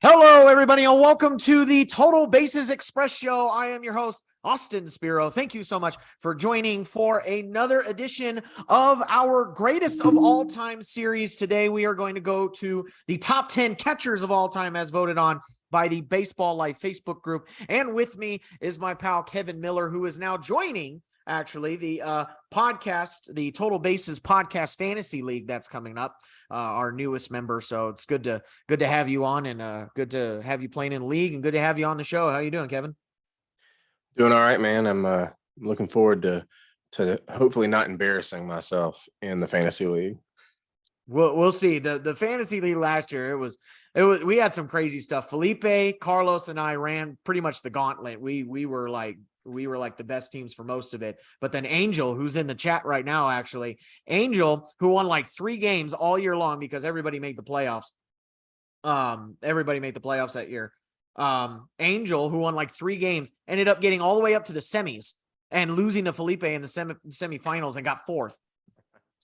Hello, everybody, and welcome to the Total Bases Express Show. I am your host, Austin Spiro. Thank you so much for joining for another edition of our greatest of all time series. Today, we are going to go to the top 10 catchers of all time as voted on by the Baseball Life Facebook group. And with me is my pal, Kevin Miller, who is now joining actually the podcast, the Total Bases Podcast Fantasy League that's coming up, our newest member. So it's good to have you on, and good to have you playing in the league, and good to have you on the show. How you doing, Kevin? Doing all right, man. I'm looking forward to hopefully not embarrassing myself in the fantasy league. We'll see. The fantasy league last year, it was we had some crazy stuff. Felipe, Carlos, and I ran pretty much the gauntlet. We were like the best teams for most of it. But then Angel, who's in the chat right now, actually, Angel, who won like 3 games all year long because everybody made the playoffs. Everybody made the playoffs that year. Angel, who won like 3 games, ended up getting all the way up to the semis and losing to Felipe in the semifinals and got 4th.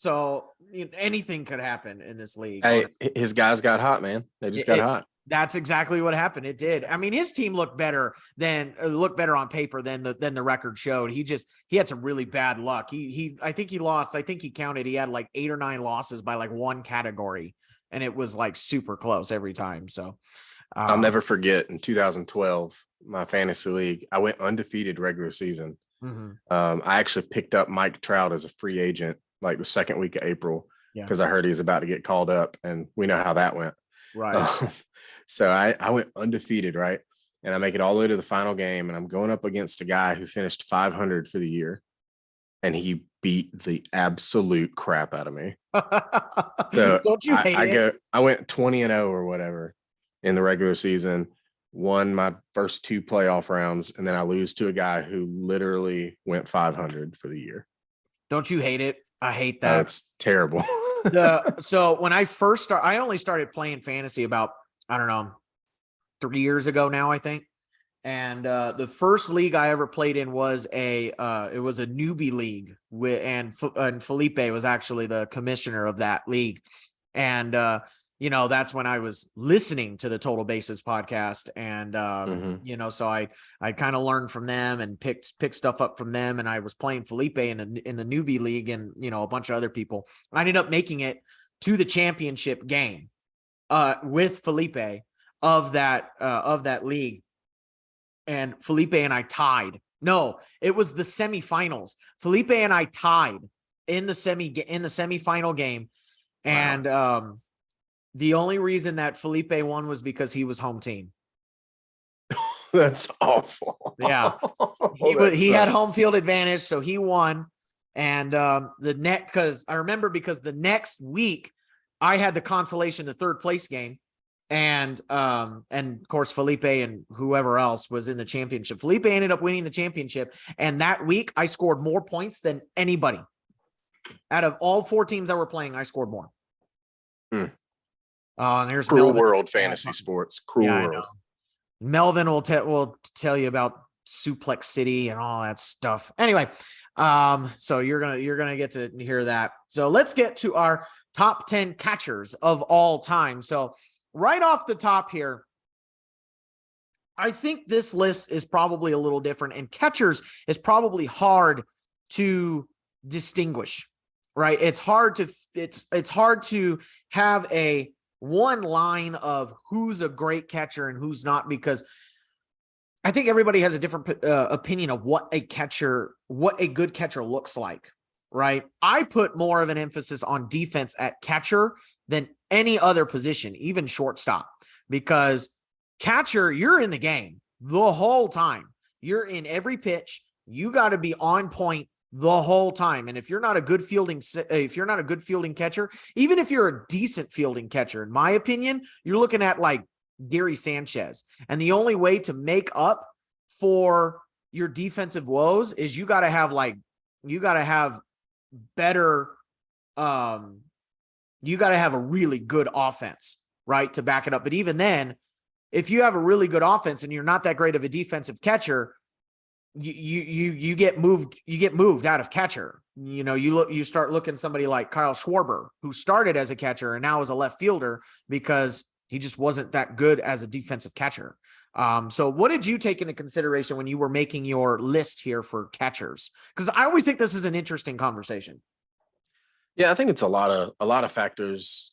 So anything could happen in this league. Hey, his guys got hot, man. They just got hot. That's exactly what happened. It did. I mean, his team looked better on paper than the record showed. He had some really bad luck. I think he lost. I think he counted. He had like 8 or 9 losses by like one category, and it was like super close every time. So I'll never forget in 2012, my fantasy league, I went undefeated regular season. Mm-hmm. I actually picked up Mike Trout as a free agent like the second week of April because I heard he was about to get called up, and we know how that went. Right. So I went undefeated, right? And I make it all the way to the final game, and I'm going up against a guy who finished 500 for the year, and he beat the absolute crap out of me. So don't you hate it? I went 20-0 or whatever in the regular season, won my first 2 playoff rounds, and then I lose to a guy who literally went 500 for the year. Don't you hate it? I hate that. It's terrible. So when I first started, I only started playing fantasy about, I don't know, 3 years ago now, I think. And the first league I ever played in was it was a newbie league and Felipe was actually the commissioner of that league. And that's when I was listening to the Total Bases podcast, and so I kind of learned from them and picked stuff up from them, and I was playing Felipe in the newbie league, and a bunch of other people. I ended up making it to the championship game with Felipe of that league, and Felipe and I tied. No, it was the semifinals. Felipe and I tied in the semifinal game, and wow. The only reason that Felipe won was because he was home team. That's awful. Yeah. He had home field advantage, so he won. And because the next week I had the consolation, the 3rd place game. And of course, Felipe and whoever else was in the championship. Felipe ended up winning the championship. And that week I scored more points than anybody. Out of all 4 teams that were playing, I scored more. Hmm. And there's cruel Melvin. World fantasy sports. Cruel world. Melvin will tell you about Suplex City and all that stuff. Anyway, so you're gonna get to hear that. So let's get to our top 10 catchers of all time. So right off the top here, I think this list is probably a little different, and catchers is probably hard to distinguish. Right? It's hard to have a one line of who's a great catcher and who's not, because I think everybody has a different opinion of what a good catcher looks like, right? I put more of an emphasis on defense at catcher than any other position, even shortstop, because catcher, you're in the game the whole time. You're in every pitch. You got to be on point the whole time. And if you're not a good fielding catcher, even if you're a decent fielding catcher, in my opinion, you're looking at like Gary Sanchez. And the only way to make up for your defensive woes is you got to have better, you got to have a really good offense, right, to back it up. But even then, if you have a really good offense and you're not that great of a defensive catcher, you get moved out of catcher. You start looking somebody like Kyle Schwarber, who started as a catcher and now is a left fielder because He just wasn't that good as a defensive catcher. So what did you take into consideration when you were making your list here for catchers? Because I always think this is an interesting conversation. Yeah, I think it's a lot of factors.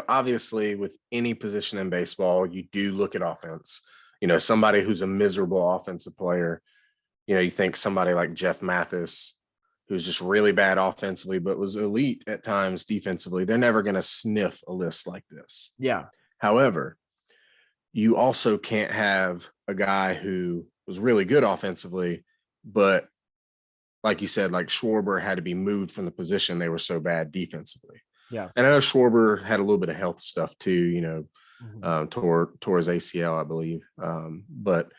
Obviously, with any position in baseball, you do look at offense. Somebody who's a miserable offensive player. You think somebody like Jeff Mathis, who's just really bad offensively, but was elite at times defensively. They're never going to sniff a list like this. Yeah. However, you also can't have a guy who was really good offensively, but like you said, like Schwarber had to be moved from the position. They were so bad defensively. Yeah. And I know Schwarber had a little bit of health stuff too, Mm-hmm. tore his ACL, I believe. But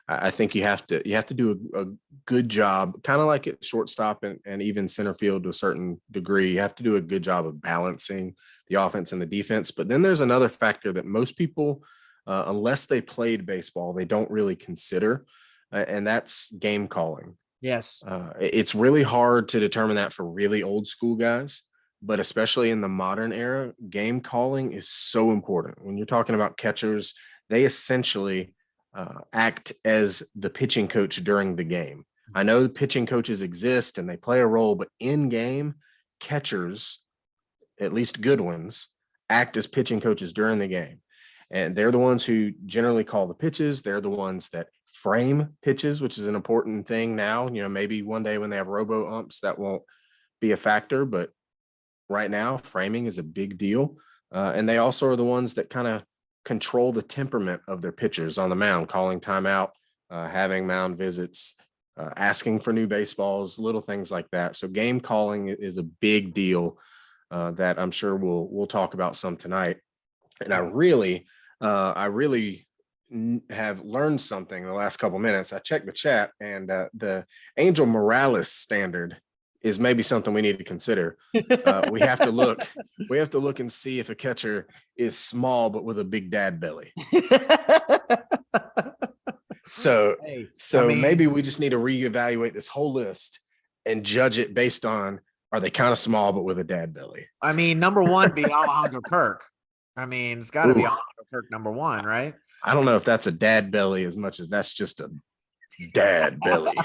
I think you have to do a good job, kind of like at shortstop and even center field to a certain degree. You have to do a good job of balancing the offense and the defense. But then there's another factor that most people, unless they played baseball, they don't really consider, and that's game calling. Yes. It's really hard to determine that for really old school guys, but especially in the modern era, game calling is so important. When you're talking about catchers, they essentially act as the pitching coach during the game. I know pitching coaches exist and they play a role, but in game, catchers, at least good ones, act as pitching coaches during the game. And they're the ones who generally call the pitches. They're the ones that frame pitches, which is an important thing now. Maybe one day when they have robo umps, that won't be a factor, but right now, framing is a big deal. And they also are the ones that kind of control the temperament of their pitchers on the mound, calling timeout, having mound visits, asking for new baseballs, little things like that. So game calling is a big deal that I'm sure we'll talk about some tonight. And I really have learned something in the last couple minutes. I checked the chat, and the Angel Morales standard is maybe something we need to consider. We have to look and see if a catcher is small but with a big dad belly. So maybe we just need to reevaluate this whole list and judge it based on, are they kind of small but with a dad belly? I mean, number one be Alejandro Kirk. I mean, it's got to be Alejandro Kirk number one, right? I don't know if that's a dad belly as much as that's just a dad belly.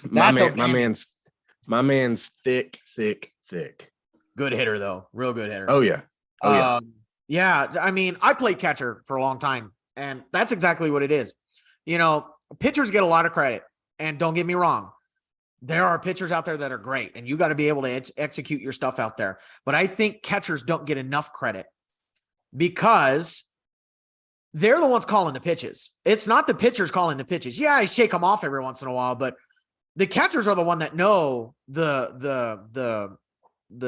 My man's thick. Good hitter though, real good hitter. Oh yeah. Yeah. I mean, I played catcher for a long time, and that's exactly what it is. Pitchers get a lot of credit, and don't get me wrong, there are pitchers out there that are great, and you got to be able to execute your stuff out there. But I think catchers don't get enough credit because they're the ones calling the pitches. It's not the pitchers calling the pitches. Yeah, I shake them off every once in a while, but the catchers are the one that know the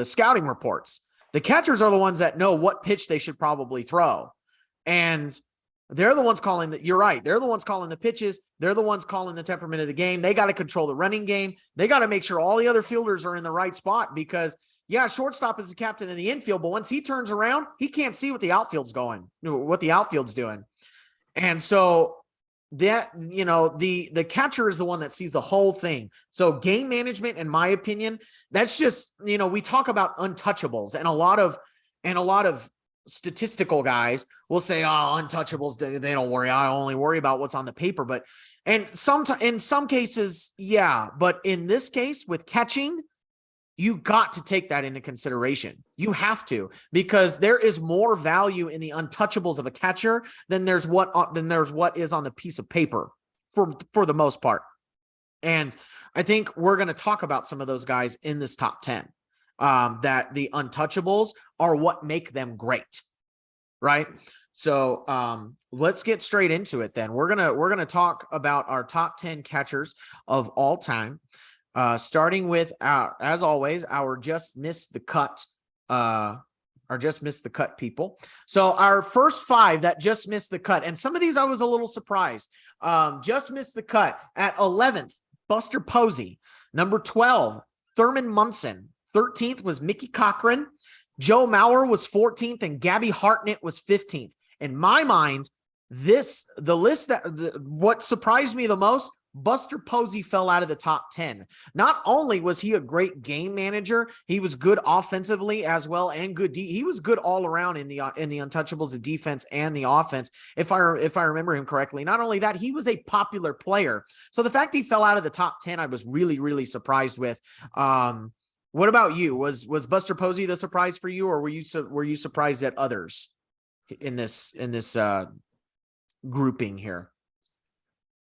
scouting reports. The catchers are the ones that know what pitch they should probably throw. And they're the ones calling that. You're right. They're the ones calling the pitches. They're the ones calling the temperament of the game. They got to control the running game. They got to make sure all the other fielders are in the right spot because, yeah, shortstop is the captain in the infield, but once he turns around, he can't see what the outfield's doing. And so that, the catcher is the one that sees the whole thing. So game management, in my opinion, that's just, we talk about untouchables, and a lot of statistical guys will say, oh, untouchables, they don't worry. I only worry about what's on the paper. But, and in some cases, yeah. But in this case with catching, you got to take that into consideration. You have to, because there is more value in the untouchables of a catcher than there's what is on the piece of paper for the most part. And I think we're going to talk about some of those guys in this top 10, that the untouchables are what make them great. Right. So let's get straight into it then. We're going to talk about our top 10 catchers of all time. Starting with as always, our just missed the cut people. So our first 5 that just missed the cut, and some of these I was a little surprised. Just missed the cut at 11th, Buster Posey. Number 12, Thurman Munson. 13th was Mickey Cochran. Joe Mauer was 14th, and Gabby Hartnett was 15th. In my mind, what surprised me the most Buster Posey fell out of the top 10. Not only was he a great game manager, he was good offensively as well, and he was good all around in the Untouchables, the defense and the offense. If I remember him correctly, not only that, he was a popular player. So the fact he fell out of the top 10, I was really, really surprised with. What about you? Was Buster Posey the surprise for you, or were you surprised at others in this grouping here?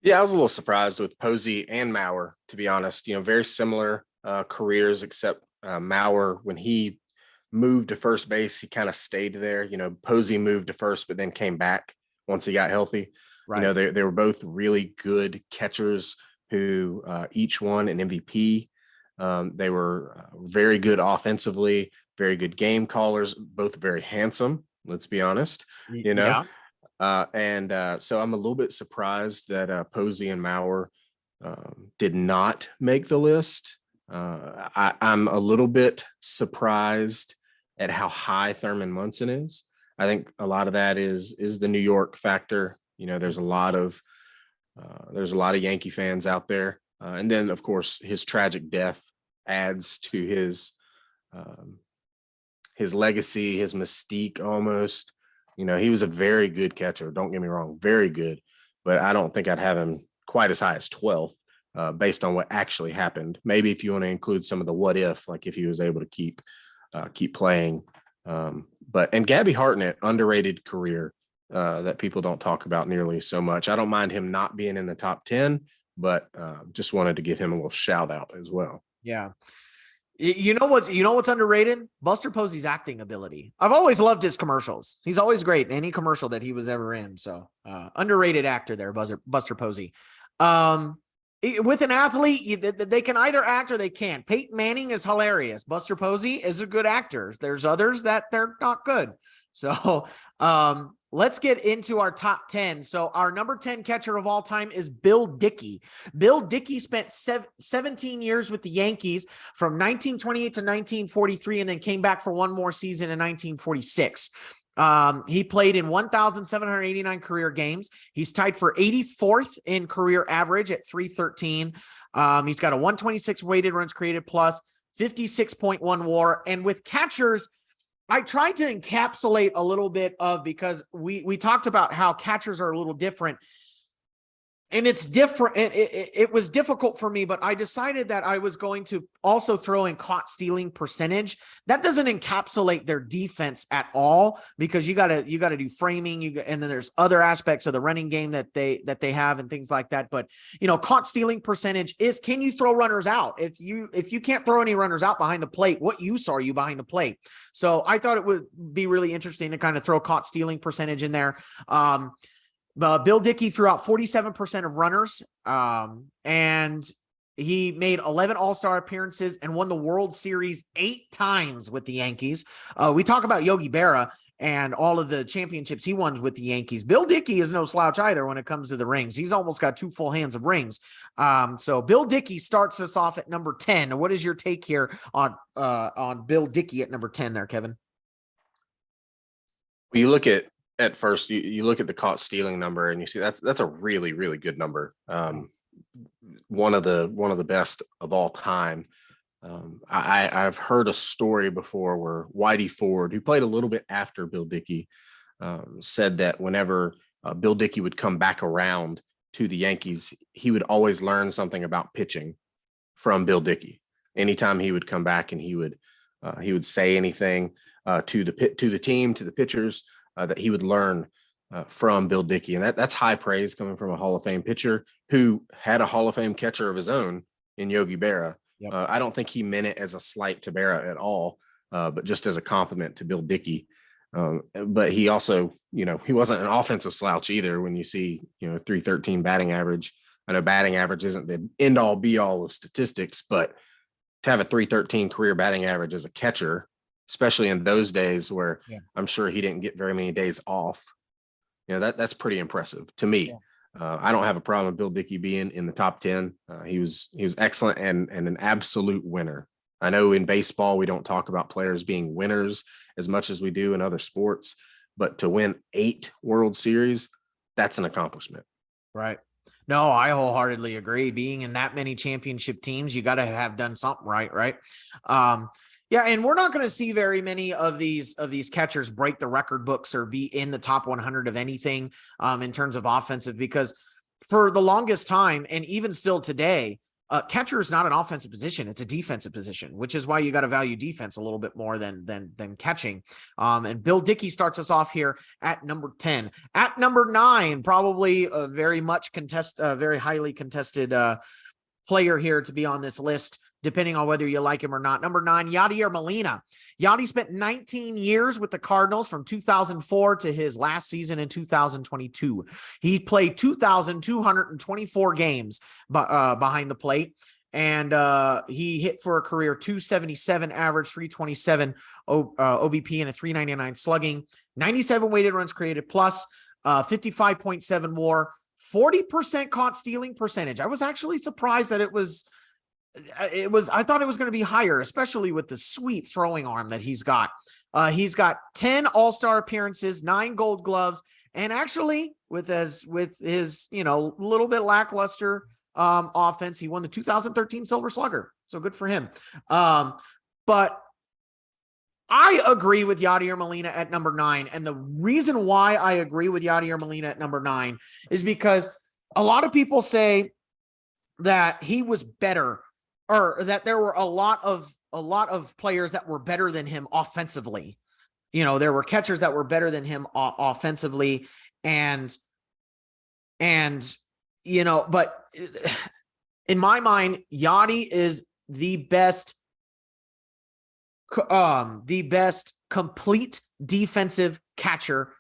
Yeah, I was a little surprised with Posey and Maurer, to be honest. Very similar careers, except Maurer, when he moved to first base, he kind of stayed there. Posey moved to first, but then came back once he got healthy. Right. They were both really good catchers who each won an MVP. They were very good offensively, very good game callers, both very handsome. Let's be honest. Yeah. So I'm a little bit surprised that Posey and Maurer did not make the list. I'm a little bit surprised at how high Thurman Munson is. I think a lot of that is the New York factor. There's a lot of Yankee fans out there, and then of course his tragic death adds to his legacy, his mystique almost. He was a very good catcher. Don't get me wrong, very good. But I don't think I'd have him quite as high as 12th based on what actually happened. Maybe if you want to include some of the what if, like if he was able to keep playing. And Gabby Hartnett, underrated career that people don't talk about nearly so much. I don't mind him not being in the top 10, but just wanted to give him a little shout out as well. Yeah. You know what's underrated? Buster Posey's acting ability. I've always loved his commercials. He's always great in any commercial that he was ever in. So underrated actor there, Buster Posey. With an athlete, they can either act or they can't. Peyton Manning is hilarious. Buster Posey is a good actor. There's others that they're not good. So let's get into our top 10. So our number 10 catcher of all time is Bill Dickey. Bill Dickey spent 17 years with the Yankees from 1928 to 1943, and then came back for one more season in 1946. He played in 1,789 career games. He's tied for 84th in career average at 313. He's got a 126 weighted runs created plus, 56.1 WAR. And with catchers, I tried to encapsulate a little bit of, because we talked about how catchers are a little different. And it's different. It was difficult for me, but I decided that I was going to also throw in caught stealing percentage. That doesn't encapsulate their defense at all, because you gotta do framing, and then there's other aspects of the running game that they have and things like that. But caught stealing percentage is, can you throw runners out? If you can't throw any runners out behind the plate, what use are you behind the plate? So I thought it would be really interesting to kind of throw caught stealing percentage in there. Bill Dickey threw out 47% of runners, and he made 11 All-Star appearances and won the World Series 8 times with the Yankees. We talk about Yogi Berra and all of the championships he won with the Yankees. Bill Dickey is no slouch either when it comes to the rings. He's almost got 2 full hands of rings. So Bill Dickey starts us off at number 10. What is your take here on Bill Dickey at number 10 there, Kevin? You look at first, you look at the caught stealing number, and you see that's a really, really good number. One of the best of all time. I've heard a story before where Whitey Ford, who played a little bit after Bill Dickey, said that whenever Bill Dickey would come back around to the Yankees, he would always learn something about pitching from Bill Dickey. Anytime he would come back, and he would say anything to the team, to the pitchers, that he would learn from Bill Dickey. And that's high praise coming from a Hall of Fame pitcher who had a Hall of Fame catcher of his own in Yogi Berra. Yep. I don't think he meant it as a slight to Berra at all, but just as a compliment to Bill Dickey. But he also, he wasn't an offensive slouch either. When you see, 313 batting average, I know batting average isn't the end all be all of statistics, but to have a 313 career batting average as a catcher, especially in those days where I'm sure he didn't get very many days off, that's pretty impressive to me. Yeah. I don't have a problem with Bill Dickey being in the top 10. He was excellent and an absolute winner. I know in baseball, we don't talk about players being winners as much as we do in other sports, but to win 8 World Series, that's an accomplishment. Right. No, I wholeheartedly agree. Being in that many championship teams, you got to have done something right, right? Yeah, and we're not going to see very many of these catchers break the record books or be in the top 100 of anything in terms of offensive, because for the longest time, and even still today, catcher is not an offensive position; it's a defensive position, which is why you got to value defense a little bit more than catching. And Bill Dickey starts us off here at number 10. At number 9, probably a very highly contested player here to be on this list, depending on whether you like him or not. Number 9, Yadier Molina. Yadi spent 19 years with the Cardinals from 2004 to his last season in 2022. He played 2,224 games behind the plate. And he hit for a career 277 average, 327 OBP, and a 399 slugging, 97 weighted runs created plus, 55.7 WAR, 40% caught stealing percentage. I was actually surprised that it was, I thought it was going to be higher, especially with the sweet throwing arm that he's got. He's got 10 all-star appearances, 9 gold gloves, and actually with his, little bit lackluster offense, he won the 2013 Silver Slugger. So good for him. But I agree with Yadier Molina at number 9. And the reason why I agree with Yadier Molina at number 9 is because a lot of people say that he was better, or that there were a lot of players that were better than him offensively. There were catchers that were better than him offensively. But in my mind, Yadi is the best complete defensive catcher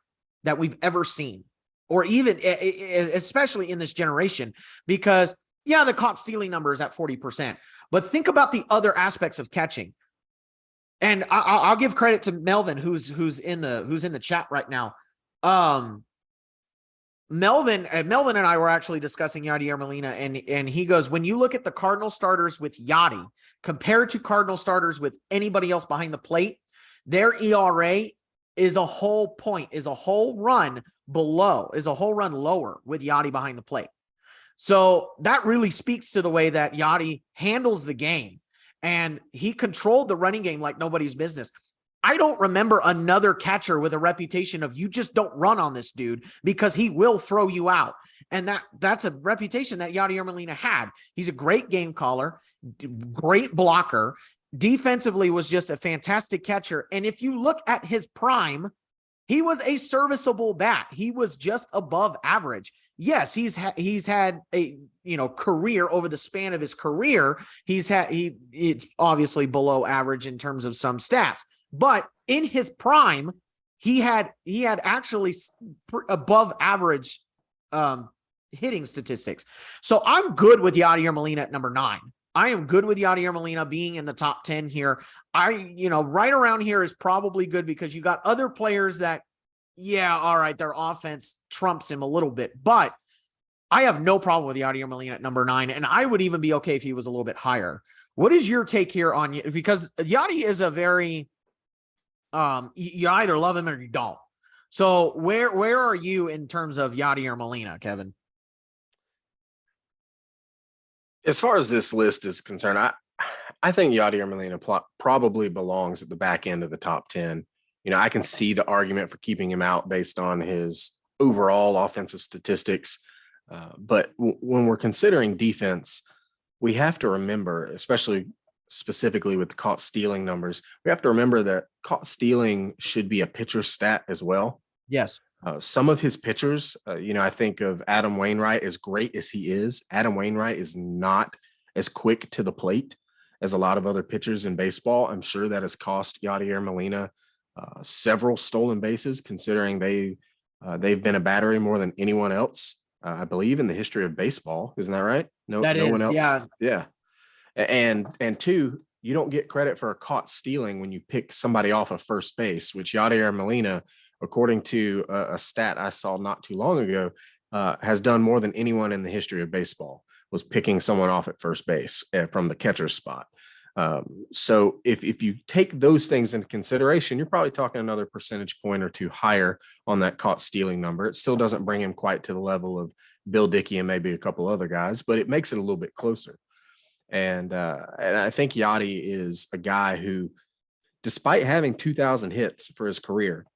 that we've ever seen, or even especially in this generation, because the caught stealing number is at 40%, but think about the other aspects of catching. And I'll give credit to Melvin, who's in the chat right now. Melvin and I were actually discussing Yadier Molina, and he goes, when you look at the Cardinal starters with Yadi compared to Cardinal starters with anybody else behind the plate, their ERA is a whole run lower with Yadi behind the plate. So that really speaks to the way that Yadi handles the game, and he controlled the running game like nobody's business. I don't remember another catcher with a reputation of, you just don't run on this dude because he will throw you out. And that's a reputation that Yadier Molina had. He's a great game caller, great blocker. Defensively was just a fantastic catcher. And if you look at his prime, he was a serviceable bat. He was just above average. Yes, he's had a career over the span of his career. It's obviously below average in terms of some stats. But in his prime, he had actually above average hitting statistics. So I'm good with Yadier Molina at number 9. I am good with Yadier Molina being in the top 10 here. Right around here is probably good, because you got other players that, all right, their offense trumps him a little bit. But I have no problem with Yadier Molina at number 9, and I would even be okay if he was a little bit higher. What is your take here on, because Yadi is a very you either love him or you don't. So where are you in terms of Yadier Molina, Kevin? As far as this list is concerned, I think Yadier Molina probably belongs at the back end of the top 10. I can see the argument for keeping him out based on his overall offensive statistics. But when we're considering defense, we have to remember, especially specifically with the caught stealing numbers, we have to remember that caught stealing should be a pitcher stat as well. Yes. Some of his pitchers, I think of Adam Wainwright. As great as he is, Adam Wainwright is not as quick to the plate as a lot of other pitchers in baseball. I'm sure that has cost Yadier Molina several stolen bases, considering they've been a battery more than anyone else, I believe, in the history of baseball. Isn't that right? No one else. Yeah. And 2, you don't get credit for a caught stealing when you pick somebody off of first base, which Yadier Molina, according to a stat I saw not too long ago, has done more than anyone in the history of baseball, was picking someone off at first base from the catcher's spot. So if you take those things into consideration, you're probably talking another percentage point or two higher on that caught stealing number. It still doesn't bring him quite to the level of Bill Dickey and maybe a couple other guys, but it makes it a little bit closer. And I think Yachty is a guy who, despite having 2,000 hits for his career,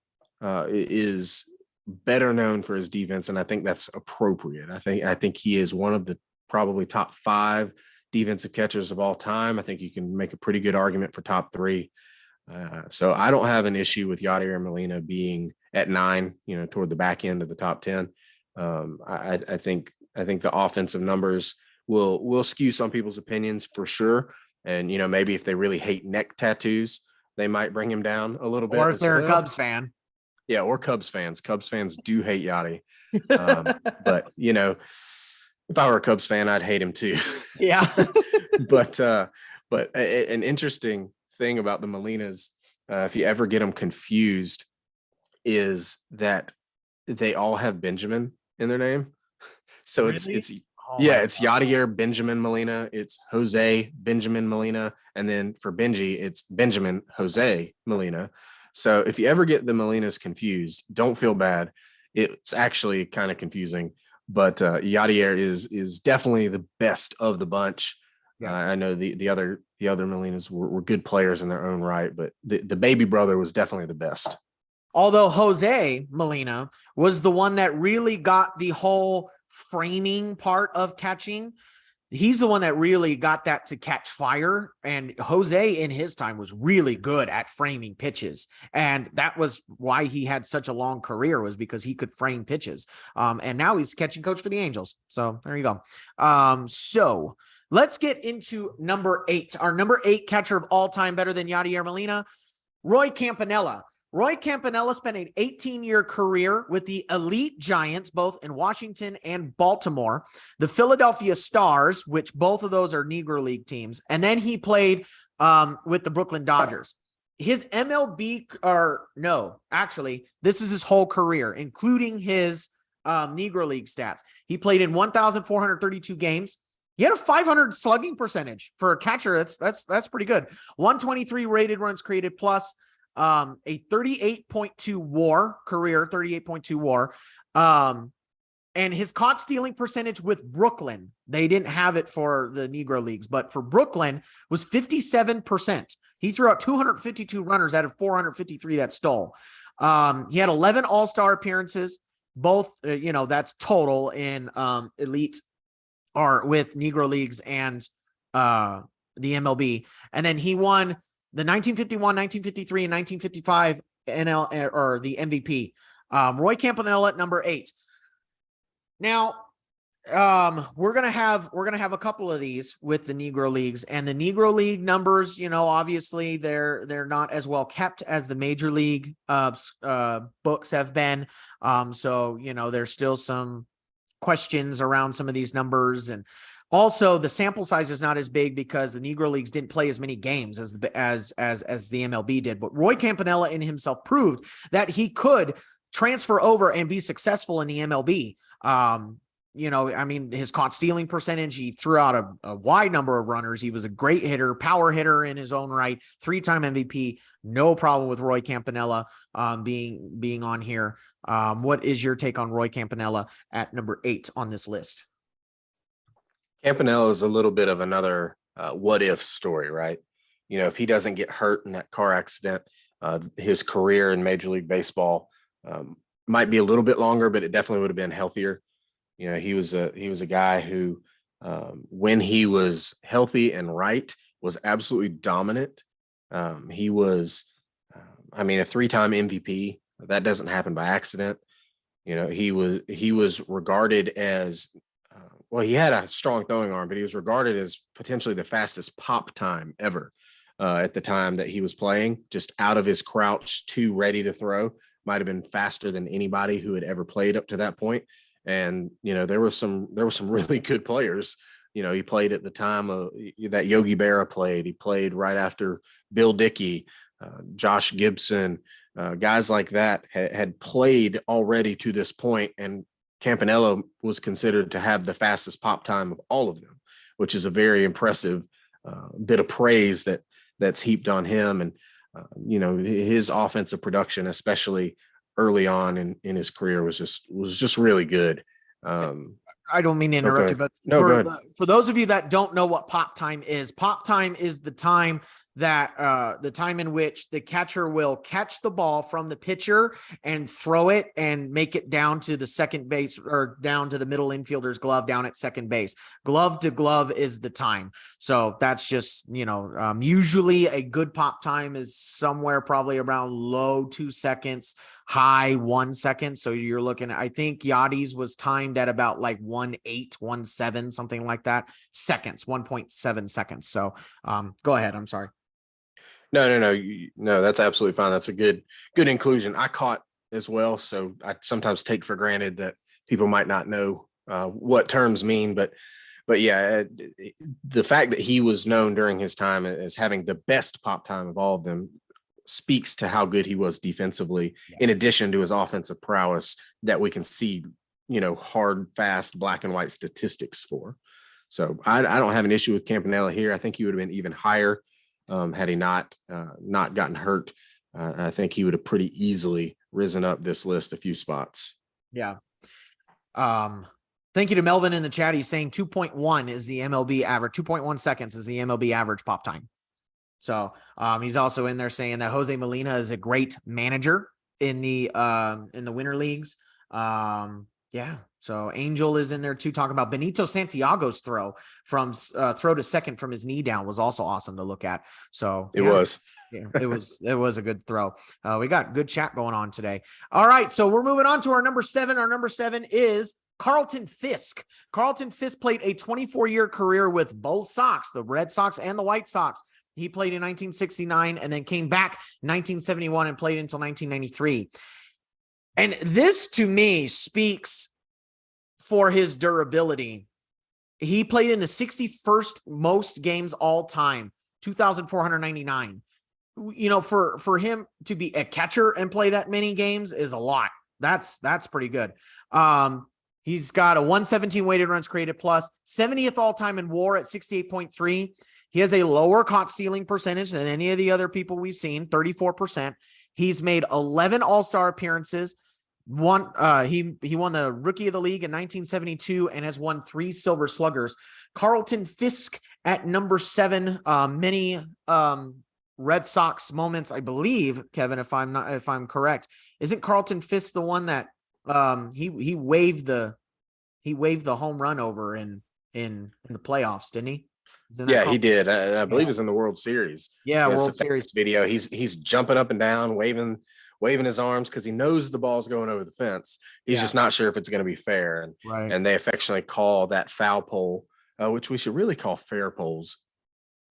is better known for his defense, and I think that's appropriate. I think he is one of the probably top 5 defensive catchers of all time. I think you can make a pretty good argument for top 3. So I don't have an issue with Yadier Molina being at 9, toward the back end of the top 10. I think the offensive numbers will skew some people's opinions for sure. And, maybe if they really hate neck tattoos, they might bring him down a little bit. Or if they're a Cubs fan. Yeah, or Cubs fans. Cubs fans do hate Yachty. But, if I were a Cubs fan, I'd hate him too. Yeah. but an interesting thing about the Molinas, if you ever get them confused, is that they all have Benjamin in their name. So Really? it's Yadier Benjamin Molina, it's Jose Benjamin Molina, and then for Benji, it's Benjamin Jose Molina. So if you ever get the Molinas confused, don't feel bad. It's actually kind of confusing, but Yadier is definitely the best of the bunch. Yeah. I know the other Molinas were good players in their own right, but the baby brother was definitely the best. Although Jose Molina was the one that really got the whole framing part of catching. He's the one that really got that to catch fire. And Jose in his time was really good at framing pitches. And that was why he had such a long career, was because he could frame pitches. And now he's catching coach for the Angels. So there you go. So let's get into number 8. Our number 8 catcher of all time, better than Yadier Molina, Roy Campanella. Roy Campanella spent an 18-year career with the elite Giants, both in Washington and Baltimore, the Philadelphia Stars, which both of those are Negro League teams, and then he played with the Brooklyn Dodgers. His MLB, this is his whole career, including his Negro League stats. He played in 1,432 games. He had a 500 slugging percentage for a catcher. That's pretty good. 123 rated runs created plus. A 38.2 WAR career, 38.2 WAR. And his caught stealing percentage with Brooklyn, they didn't have it for the Negro Leagues, but for Brooklyn was 57%. He threw out 252 runners out of 453 that stole. He had 11 All-Star appearances, both, that's total in elite or with Negro Leagues and the MLB. And then he won the 1951, 1953, and 1955 NL or the MVP. Roy Campanella at number 8. Now, we're gonna have a couple of these with the Negro Leagues, and the Negro League numbers. Obviously they're not as well kept as the Major League books have been. So there's still some questions around some of these numbers, and also the sample size is not as big because the Negro Leagues didn't play as many games as the MLB did. But Roy Campanella in himself proved that he could transfer over and be successful in the MLB. His caught stealing percentage, he threw out a wide number of runners. He was a great hitter, power hitter in his own right, 3-time MVP. No problem with Roy Campanella being on here. What is your take on Roy Campanella at number 8 on this list? Campanella is a little bit of another what if story, right? If he doesn't get hurt in that car accident, his career in Major League Baseball might be a little bit longer, but it definitely would have been healthier. He was a guy who, when he was healthy and right, was absolutely dominant. He was, a 3-time MVP. That doesn't happen by accident. He was regarded as, he had a strong throwing arm, but he was regarded as potentially the fastest pop time ever at the time that he was playing, just out of his crouch to ready to throw. Might have been faster than anybody who had ever played up to that point. And, there were some really good players. He played at the time that Yogi Berra played. He played right after Bill Dickey, Josh Gibson, guys like that had played already to this point, and Campanella was considered to have the fastest pop time of all of them, which is a very impressive bit of praise that's heaped on him. And, his offensive production, especially early on in his career, was just really good. I don't mean to interrupt you, but No, go ahead. For those of you that don't know what pop time is the time that the time in which the catcher will catch the ball from the pitcher and throw it and make it down to the second base or down to the middle infielder's glove down at second base. Glove to glove is the time. So that's just, usually a good pop time is somewhere probably around low 2 seconds, high 1 second. So you're looking at, I think Yachty's was timed at about like 1.8, 1.7, something like that. Seconds, 1.7 seconds. So go ahead. I'm sorry. No, that's absolutely fine. That's a good inclusion. I caught as well. So I sometimes take for granted that people might not know what terms mean, but yeah, the fact that he was known during his time as having the best pop time of all of them speaks to how good he was defensively, in addition to his offensive prowess that we can see, hard, fast, black and white statistics for. So I don't have an issue with Campanella here. I think he would have been even higher had he not gotten hurt. I think he would have pretty easily risen up this list a few spots. Yeah. Thank you to Melvin in the chat. He's saying 2.1 is the MLB average. 2.1 seconds is the MLB average pop time. So he's also in there saying that Jose Molina is a great manager in the winter leagues. Yeah. So Angel is in there too, talking about Benito Santiago's throw to second from his knee down was also awesome to look at. So it was a good throw. We got good chat going on today. All right. So we're moving on to our number 7. Our number 7 is Carlton Fisk. Carlton Fisk played a 24-year career with both Sox, the Red Sox and the White Sox. He played in 1969 and then came back 1971 and played until 1993. And this to me speaks for his durability. He played in the 61st most games all time, 2,499. For him to be a catcher and play that many games is a lot. That's pretty good. He's got a 117 weighted runs created plus, 70th all time in WAR at 68.3. He has a lower caught stealing percentage than any of the other people we've seen, 34%. He's made 11 All-Star appearances. He won the Rookie of the League in 1972 and has won 3 Silver Sluggers. Carlton Fisk at number 7. Many Red Sox moments, I believe, Kevin, if I'm correct. Isn't Carlton Fisk the one that he waved the home run over in the playoffs, didn't he? He did. I believe it was in the World Series. Yeah, World Series video. He's jumping up and down, waving his arms because he knows the ball's going over the fence. He's just not sure if it's going to be fair. And they affectionately call that foul pole, which we should really call fair poles.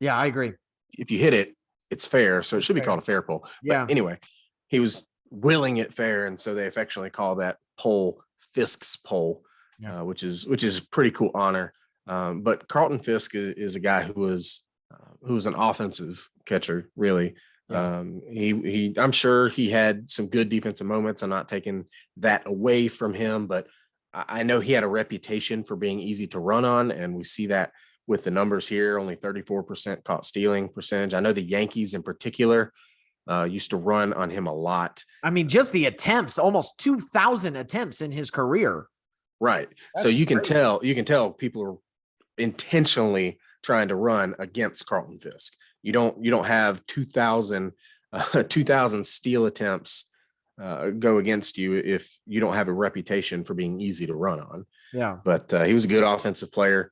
Yeah, I agree. If you hit it, it's fair. So it should be called a fair pole. Yeah. But anyway, he was willing it fair. And so they affectionately call that pole Fisk's pole, which is pretty cool honor. But Carlton Fisk is a guy who was an offensive catcher, really. Yeah. I'm sure he had some good defensive moments. I'm not taking that away from him, but I know he had a reputation for being easy to run on, and we see that with the numbers here. Only 34% caught stealing percentage. I know the Yankees in particular used to run on him a lot. I mean, just the attempts, almost 2,000 attempts in his career. Right. So you can tell people are intentionally trying to run against Carlton Fisk. You don't have 2,000 steal attempts go against you if you don't have a reputation for being easy to run on. Yeah. But he was a good offensive player,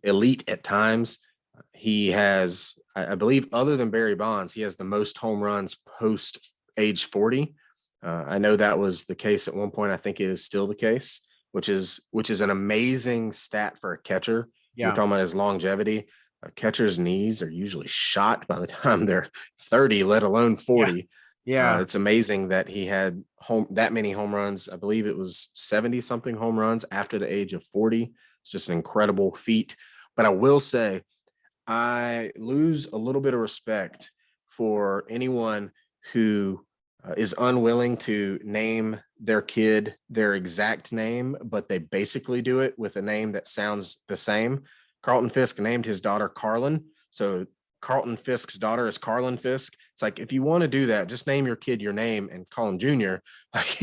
elite at times. He has, I believe, other than Barry Bonds, he has the most home runs post age 40. I know that was the case at one point. I think it is still the case, which is an amazing stat for a catcher. Yeah. We're talking about his longevity. A catcher's knees are usually shot by the time they're 30, let alone 40. Yeah. It's amazing that he had that many home runs. I believe it was 70 something home runs after the age of 40. It's just an incredible feat. But I will say, I lose a little bit of respect for anyone who is unwilling to name their kid their exact name, but they basically do it with a name that sounds the same. Carlton Fisk named his daughter Carlin, So Carlton Fisk's daughter is Carlin Fisk. It's like, if you want to do that, just name your kid your name and call him Junior. Like,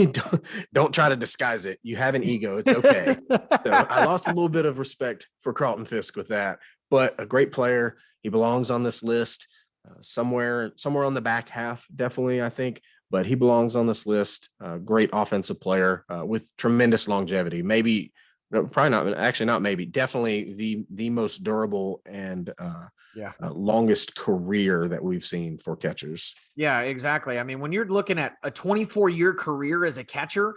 don't try to disguise it. You have an ego. It's okay. So I lost a little bit of respect for Carlton Fisk with that, but a great player. He belongs on this list somewhere on the back half, definitely, I think. But he belongs on this list. Great offensive player with tremendous longevity. Maybe, no, probably not. Actually, not maybe. Definitely the most durable and longest career that we've seen for catchers. Yeah, exactly. I mean, when you're looking at a 24-year career as a catcher,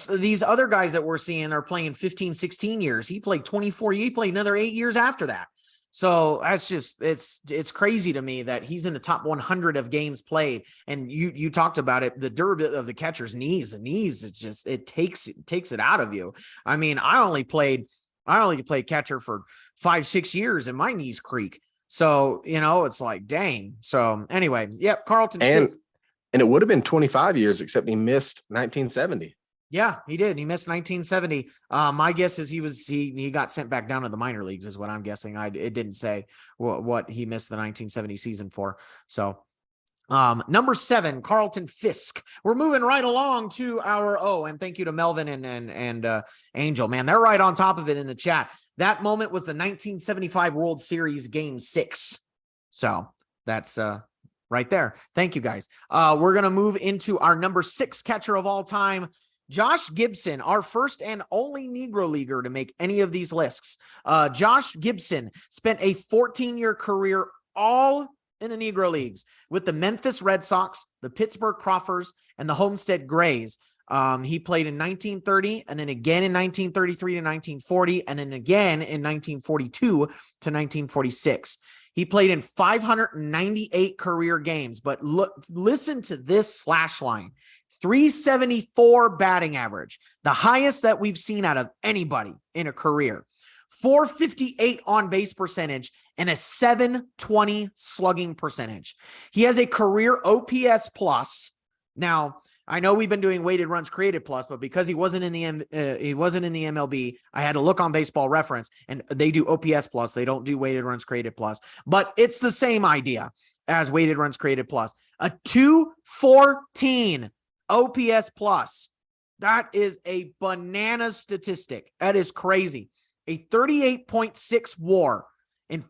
these other guys that we're seeing are playing 15, 16 years. He played 24. He played another 8 years after that. So that's just, it's crazy to me that he's in the top 100 of games played. And you talked about it, the durability of the catcher's knees. The knees, it's just, it takes it out of you. I mean, I only played catcher for 5-6 years and my knees creak. So, it's like, dang. So anyway, yep. Carlton Fisk. And it would have been 25 years, except he missed 1970. Yeah, he did. He missed 1970. My guess is he got sent back down to the minor leagues is what I'm guessing. It didn't say what he missed the 1970 season for. So number 7, Carlton Fisk. We're moving right along to our, and thank you to Melvin and Angel, man. They're right on top of it in the chat. That moment was the 1975 World Series Game 6. So that's right there. Thank you guys. We're going to move into our number 6 catcher of all time, Josh Gibson, our first and only Negro Leaguer to make any of these lists. Josh Gibson spent a 14-year career all in the Negro Leagues with the Memphis Red Sox, the Pittsburgh Crawfors, and the Homestead Grays. He played in 1930 and then again in 1933 to 1940 and then again in 1942 to 1946. He played in 598 career games, but listen to this slash line. 374 batting average, the highest that we've seen out of anybody in a career. 458 on base percentage and a 720 slugging percentage. He has a career OPS plus. Now, I know we've been doing weighted runs created plus, but because he wasn't in the MLB, I had to look on Baseball Reference, and they do OPS plus. They don't do weighted runs created plus, but it's the same idea as weighted runs created plus. A 214 OPS plus. That is a banana statistic. That is crazy. A 38.6 WAR in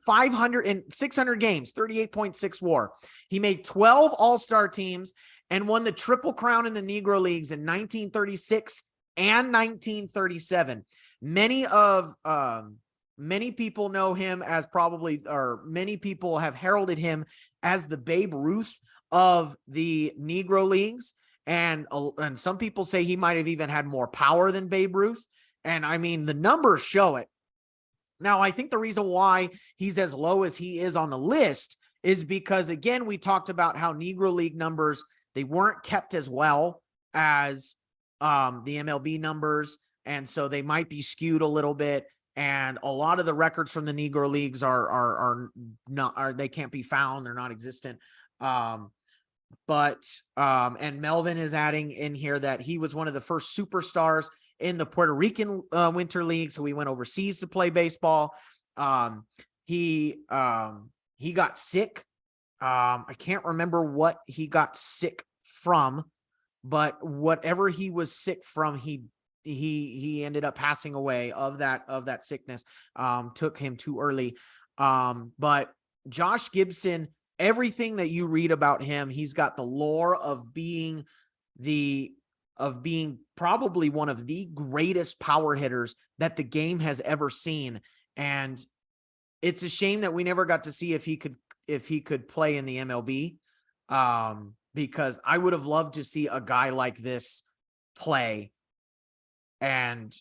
600 games, 38.6 WAR. He made 12 All-Star teams and won the Triple Crown in the Negro Leagues in 1936 and 1937. Many people know him as many people have heralded him as the Babe Ruth of the Negro Leagues. And some people say he might have even had more power than Babe Ruth. And I mean, the numbers show it. Now, I think the reason why he's as low as he is on the list is because, again, we talked about how Negro League numbers, they weren't kept as well as the MLB numbers. And so they might be skewed a little bit. And a lot of the records from the Negro Leagues they can't be found. They're not existent. But Melvin is adding in here that he was one of the first superstars in the Puerto Rican Winter League. So we went overseas to play baseball. He got sick. I can't remember what he got sick from, but whatever he was sick from, he ended up passing away of that sickness. Took him too early. But Josh Gibson, everything that you read about him, he's got the lore of being probably one of the greatest power hitters that the game has ever seen. And it's a shame that we never got to see if he could play in the MLB. Because I would have loved to see a guy like this play and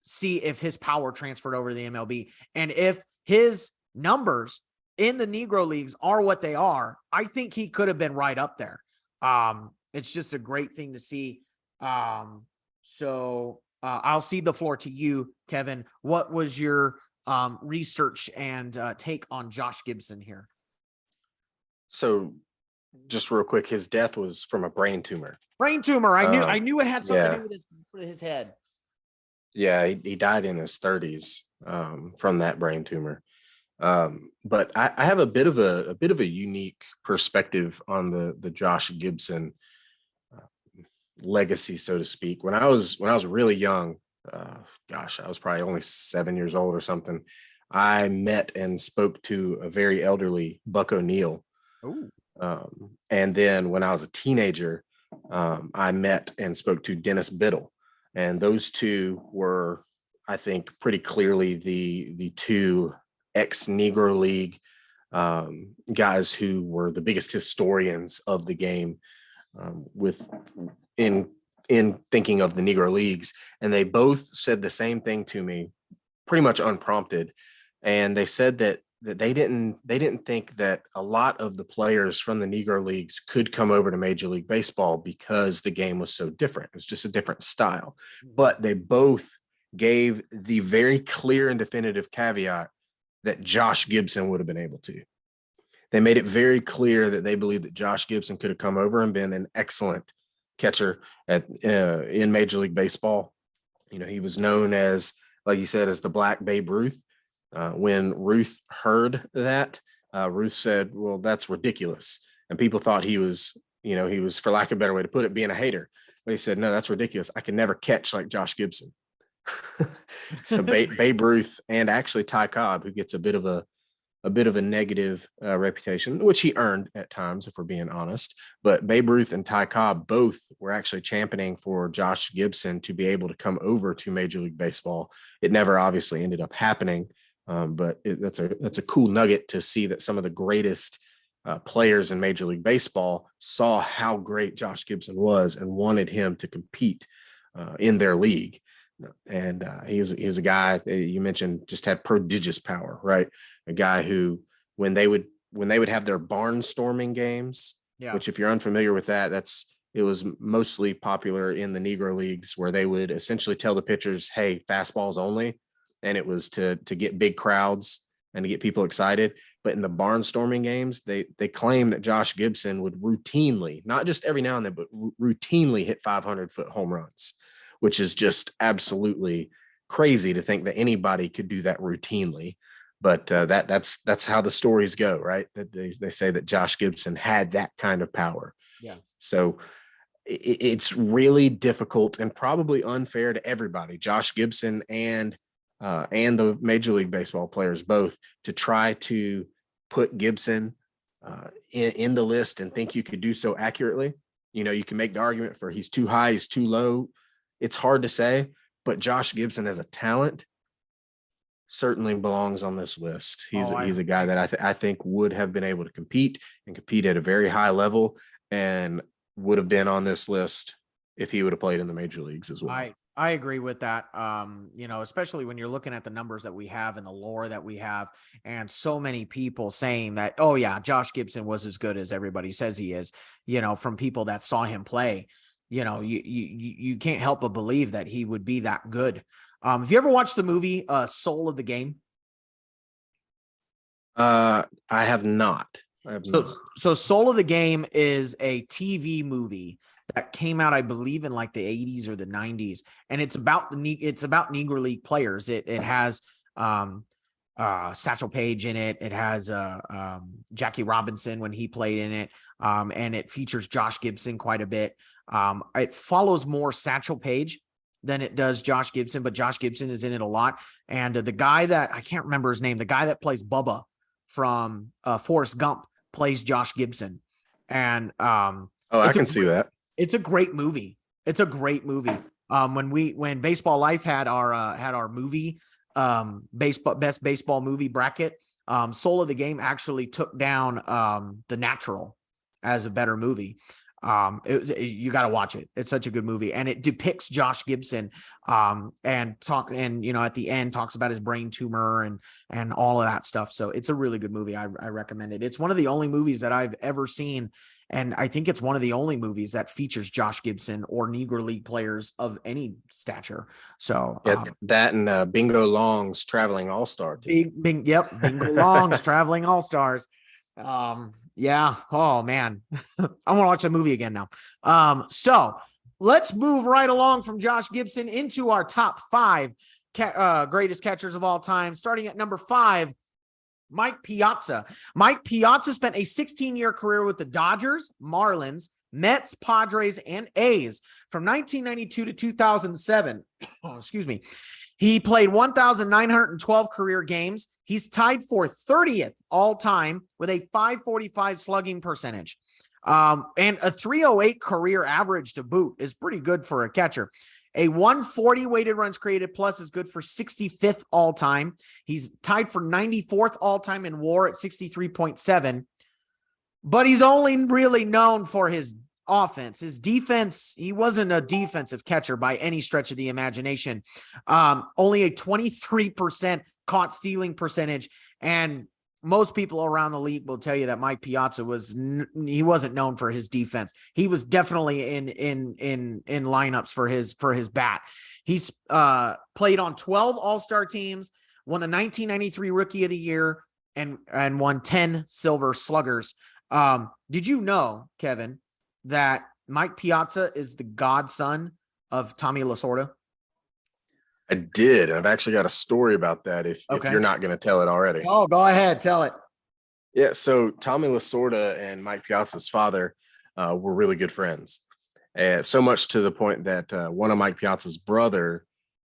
see if his power transferred over to the MLB. And if his numbers in the Negro Leagues are what they are, I think he could have been right up there. It's just a great thing to see. So I'll cede the floor to you, Kevin. What was your research and take on Josh Gibson here? So just real quick, his death was from a brain tumor. Brain tumor. I knew it had something to do with his head. Yeah, he died in his 30s from that brain tumor. But I have a bit of a unique perspective on the Josh Gibson legacy, so to speak. When I was really young, gosh, I was probably only 7 years old or something. I met and spoke to a very elderly Buck O'Neill. Oh, And then when I was a teenager, I met and spoke to Dennis Biddle, and those two were, I think, pretty clearly the two ex Negro League guys who were the biggest historians of the game, with in thinking of the Negro Leagues, and they both said the same thing to me, pretty much unprompted, and they said that they didn't think that a lot of the players from the Negro Leagues could come over to Major League Baseball because the game was so different. It was just a different style. But they both gave the very clear and definitive caveat that Josh Gibson would have been able to. They made it very clear that they believed that Josh Gibson could have come over and been an excellent catcher in Major League Baseball. You know, he was known as, like you said, as the Black Babe Ruth. When Ruth heard that, Ruth said, "Well, that's ridiculous," and people thought he was, for lack of a better way to put it, being a hater. But he said, "No, that's ridiculous. I can never catch like Josh Gibson." So Babe Ruth and actually Ty Cobb, who gets a bit of a negative reputation, which he earned at times, if we're being honest. But Babe Ruth and Ty Cobb both were actually championing for Josh Gibson to be able to come over to Major League Baseball. It never obviously ended up happening, but that's a cool nugget to see that some of the greatest players in Major League Baseball saw how great Josh Gibson was and wanted him to compete in their league. And he was a guy you mentioned just had prodigious power, right? A guy who, when they would have their barnstorming games, yeah. which if you're unfamiliar with that, it was mostly popular in the Negro Leagues, where they would essentially tell the pitchers, "Hey, fastballs only," and it was to get big crowds and to get people excited. But in the barnstorming games, they claim that Josh Gibson would routinely, not just every now and then, but routinely hit 500-foot home runs, which is just absolutely crazy to think that anybody could do that routinely. But that's how the stories go, right? That they say that Josh Gibson had that kind of power. Yeah. So it's really difficult and probably unfair to everybody, Josh Gibson and the Major League Baseball players both, to try to put Gibson in the list and think you could do so accurately. You know, you can make the argument for he's too high, he's too low. It's hard to say, but Josh Gibson as a talent certainly belongs on this list. He's a guy that I think would have been able to compete at a very high level, and would have been on this list if he would have played in the major leagues as well. I agree with that. Especially when you're looking at the numbers that we have and the lore that we have, and so many people saying that, oh yeah, Josh Gibson was as good as everybody says he is, from people that saw him play. You can't help but believe that he would be that good. Have you ever watched the movie Soul of the Game? I have not. So Soul of the Game is a TV movie that came out, I believe, in like the 80s or the 90s, and it's about Negro League players. It has Satchel Paige in it. It has Jackie Robinson when he played in it, and it features Josh Gibson quite a bit. It follows more Satchel Paige than it does Josh Gibson, but Josh Gibson is in it a lot. And the guy that I can't remember his name, the guy that plays Bubba from Forrest Gump, plays Josh Gibson. And I can see that. It's a great movie. It's a great movie. When Baseball Life had our movie best baseball movie bracket, Soul of the Game actually took down The Natural as a better movie. You got to watch it. It's such a good movie, and it depicts Josh Gibson and at the end talks about his brain tumor and all of that stuff. So it's a really good movie. I recommend it. It's one of the only movies that I've ever seen, and I think it's one of the only movies that features Josh Gibson or Negro League players of any stature. So that and Bingo Long's Traveling All-Star too. Bingo Long's Traveling All-Stars. Yeah. Oh man, I want to watch that movie again now. So let's move right along from Josh Gibson into our top 5 greatest catchers of all time. Starting at number 5, Mike Piazza. Mike Piazza spent a 16-year career with the Dodgers, Marlins, Mets, Padres, and A's from 1992 to 2007. Oh, excuse me. He played 1,912 career games. He's tied for 30th all time with a 545 slugging percentage. And a 308 career average to boot is pretty good for a catcher. A 140 weighted runs created plus is good for 65th all time. He's tied for 94th all time in WAR at 63.7. But he's only really known for his offense. His defense, he wasn't a defensive catcher by any stretch of the imagination. Only a 23% caught stealing percentage. And most people around the league will tell you that Mike Piazza he wasn't known for his defense. He was definitely in lineups for his bat. He's played on 12 All-Star teams, won the 1993 Rookie of the Year, and won 10 Silver Sluggers. Did you know, Kevin, that Mike Piazza is the godson of Tommy Lasorda? I did. I've actually got a story about that if you're not going to tell it already. Oh, go ahead. Tell it. Yeah. So Tommy Lasorda and Mike Piazza's father were really good friends. So much to the point that one of Mike Piazza's brother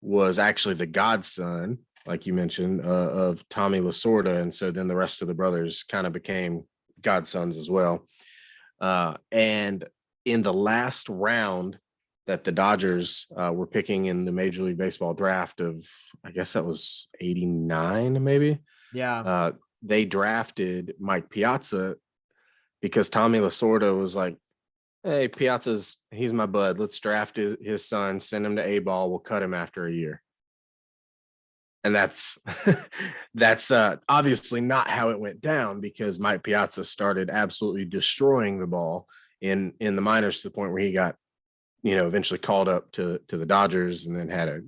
was actually the godson, like you mentioned, of Tommy Lasorda. And so then the rest of the brothers kind of became godsons as well. And in the last round that the Dodgers were picking in the Major League Baseball draft of, I guess that was 89, maybe. Yeah. They drafted Mike Piazza because Tommy Lasorda was like, hey, he's my bud. Let's draft his son, send him to A-ball. We'll cut him after a year. And that's obviously not how it went down, because Mike Piazza started absolutely destroying the ball in the minors to the point where he got, eventually called up to the Dodgers and then had a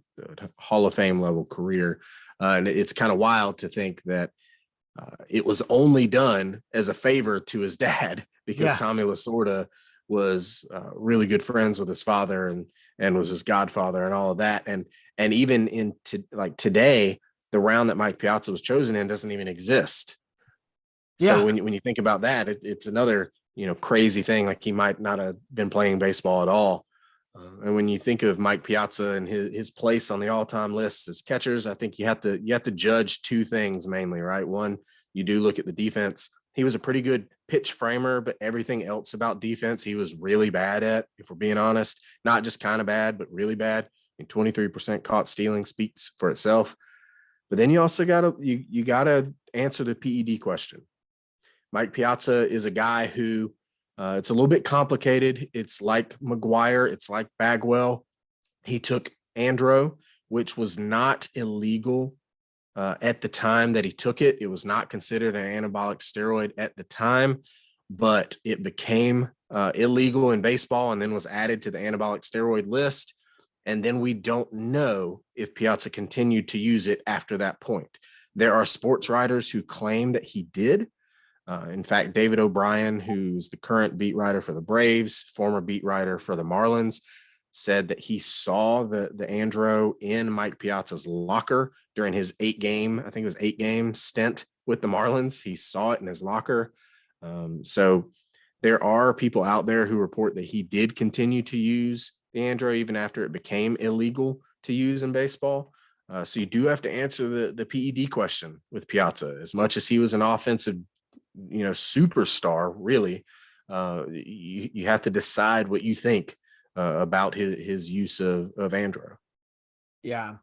Hall of Fame level career. And it's kind of wild to think that it was only done as a favor to his dad, because Tommy Lasorda was really good friends with his father and was his godfather and all of that. And even today, the round that Mike Piazza was chosen in doesn't even exist. So when you think about that, it's another, crazy thing. Like, he might not have been playing baseball at all. And when you think of Mike Piazza and his place on the all-time list as catchers, I think you have to judge two things mainly, right? One, you do look at the defense. He was a pretty good pitch framer, but everything else about defense he was really bad at, if we're being honest. Not just kind of bad, but really bad. 23% caught stealing speaks for itself. But then you also gotta answer the PED question. Mike Piazza is a guy who it's a little bit complicated. It's like McGuire. It's like Bagwell. He took Andro, which was not illegal at the time that he took it. It was not considered an anabolic steroid at the time, but it became illegal in baseball and then was added to the anabolic steroid list. And then we don't know if Piazza continued to use it after that point. There are sports writers who claim that he did. In fact, David O'Brien, who's the current beat writer for the Braves, former beat writer for the Marlins, said that he saw the Andro in Mike Piazza's locker during his 8-game stint with the Marlins. He saw it in his locker. So there are people out there who report that he did continue to use the Andro even after it became illegal to use in baseball. So you do have to answer the PED question with Piazza. As much as he was an offensive superstar, really, you have to decide what you think about his use of Andro. Yeah.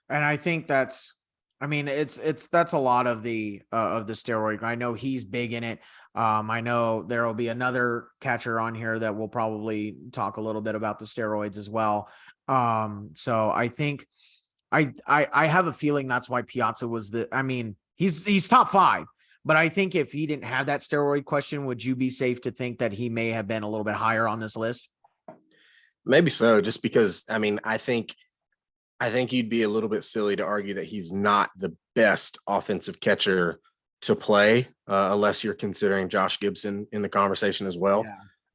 And I think that's a lot of the steroid. I know he's big in it. I know there will be another catcher on here that will probably talk a little bit about the steroids as well. So I think I have a feeling that's why Piazza was he's top 5. But I think if he didn't have that steroid question, would you be safe to think that he may have been a little bit higher on this list? Maybe so, just because, I think you'd be a little bit silly to argue that he's not the best offensive catcher to play, unless you're considering Josh Gibson in the conversation as well.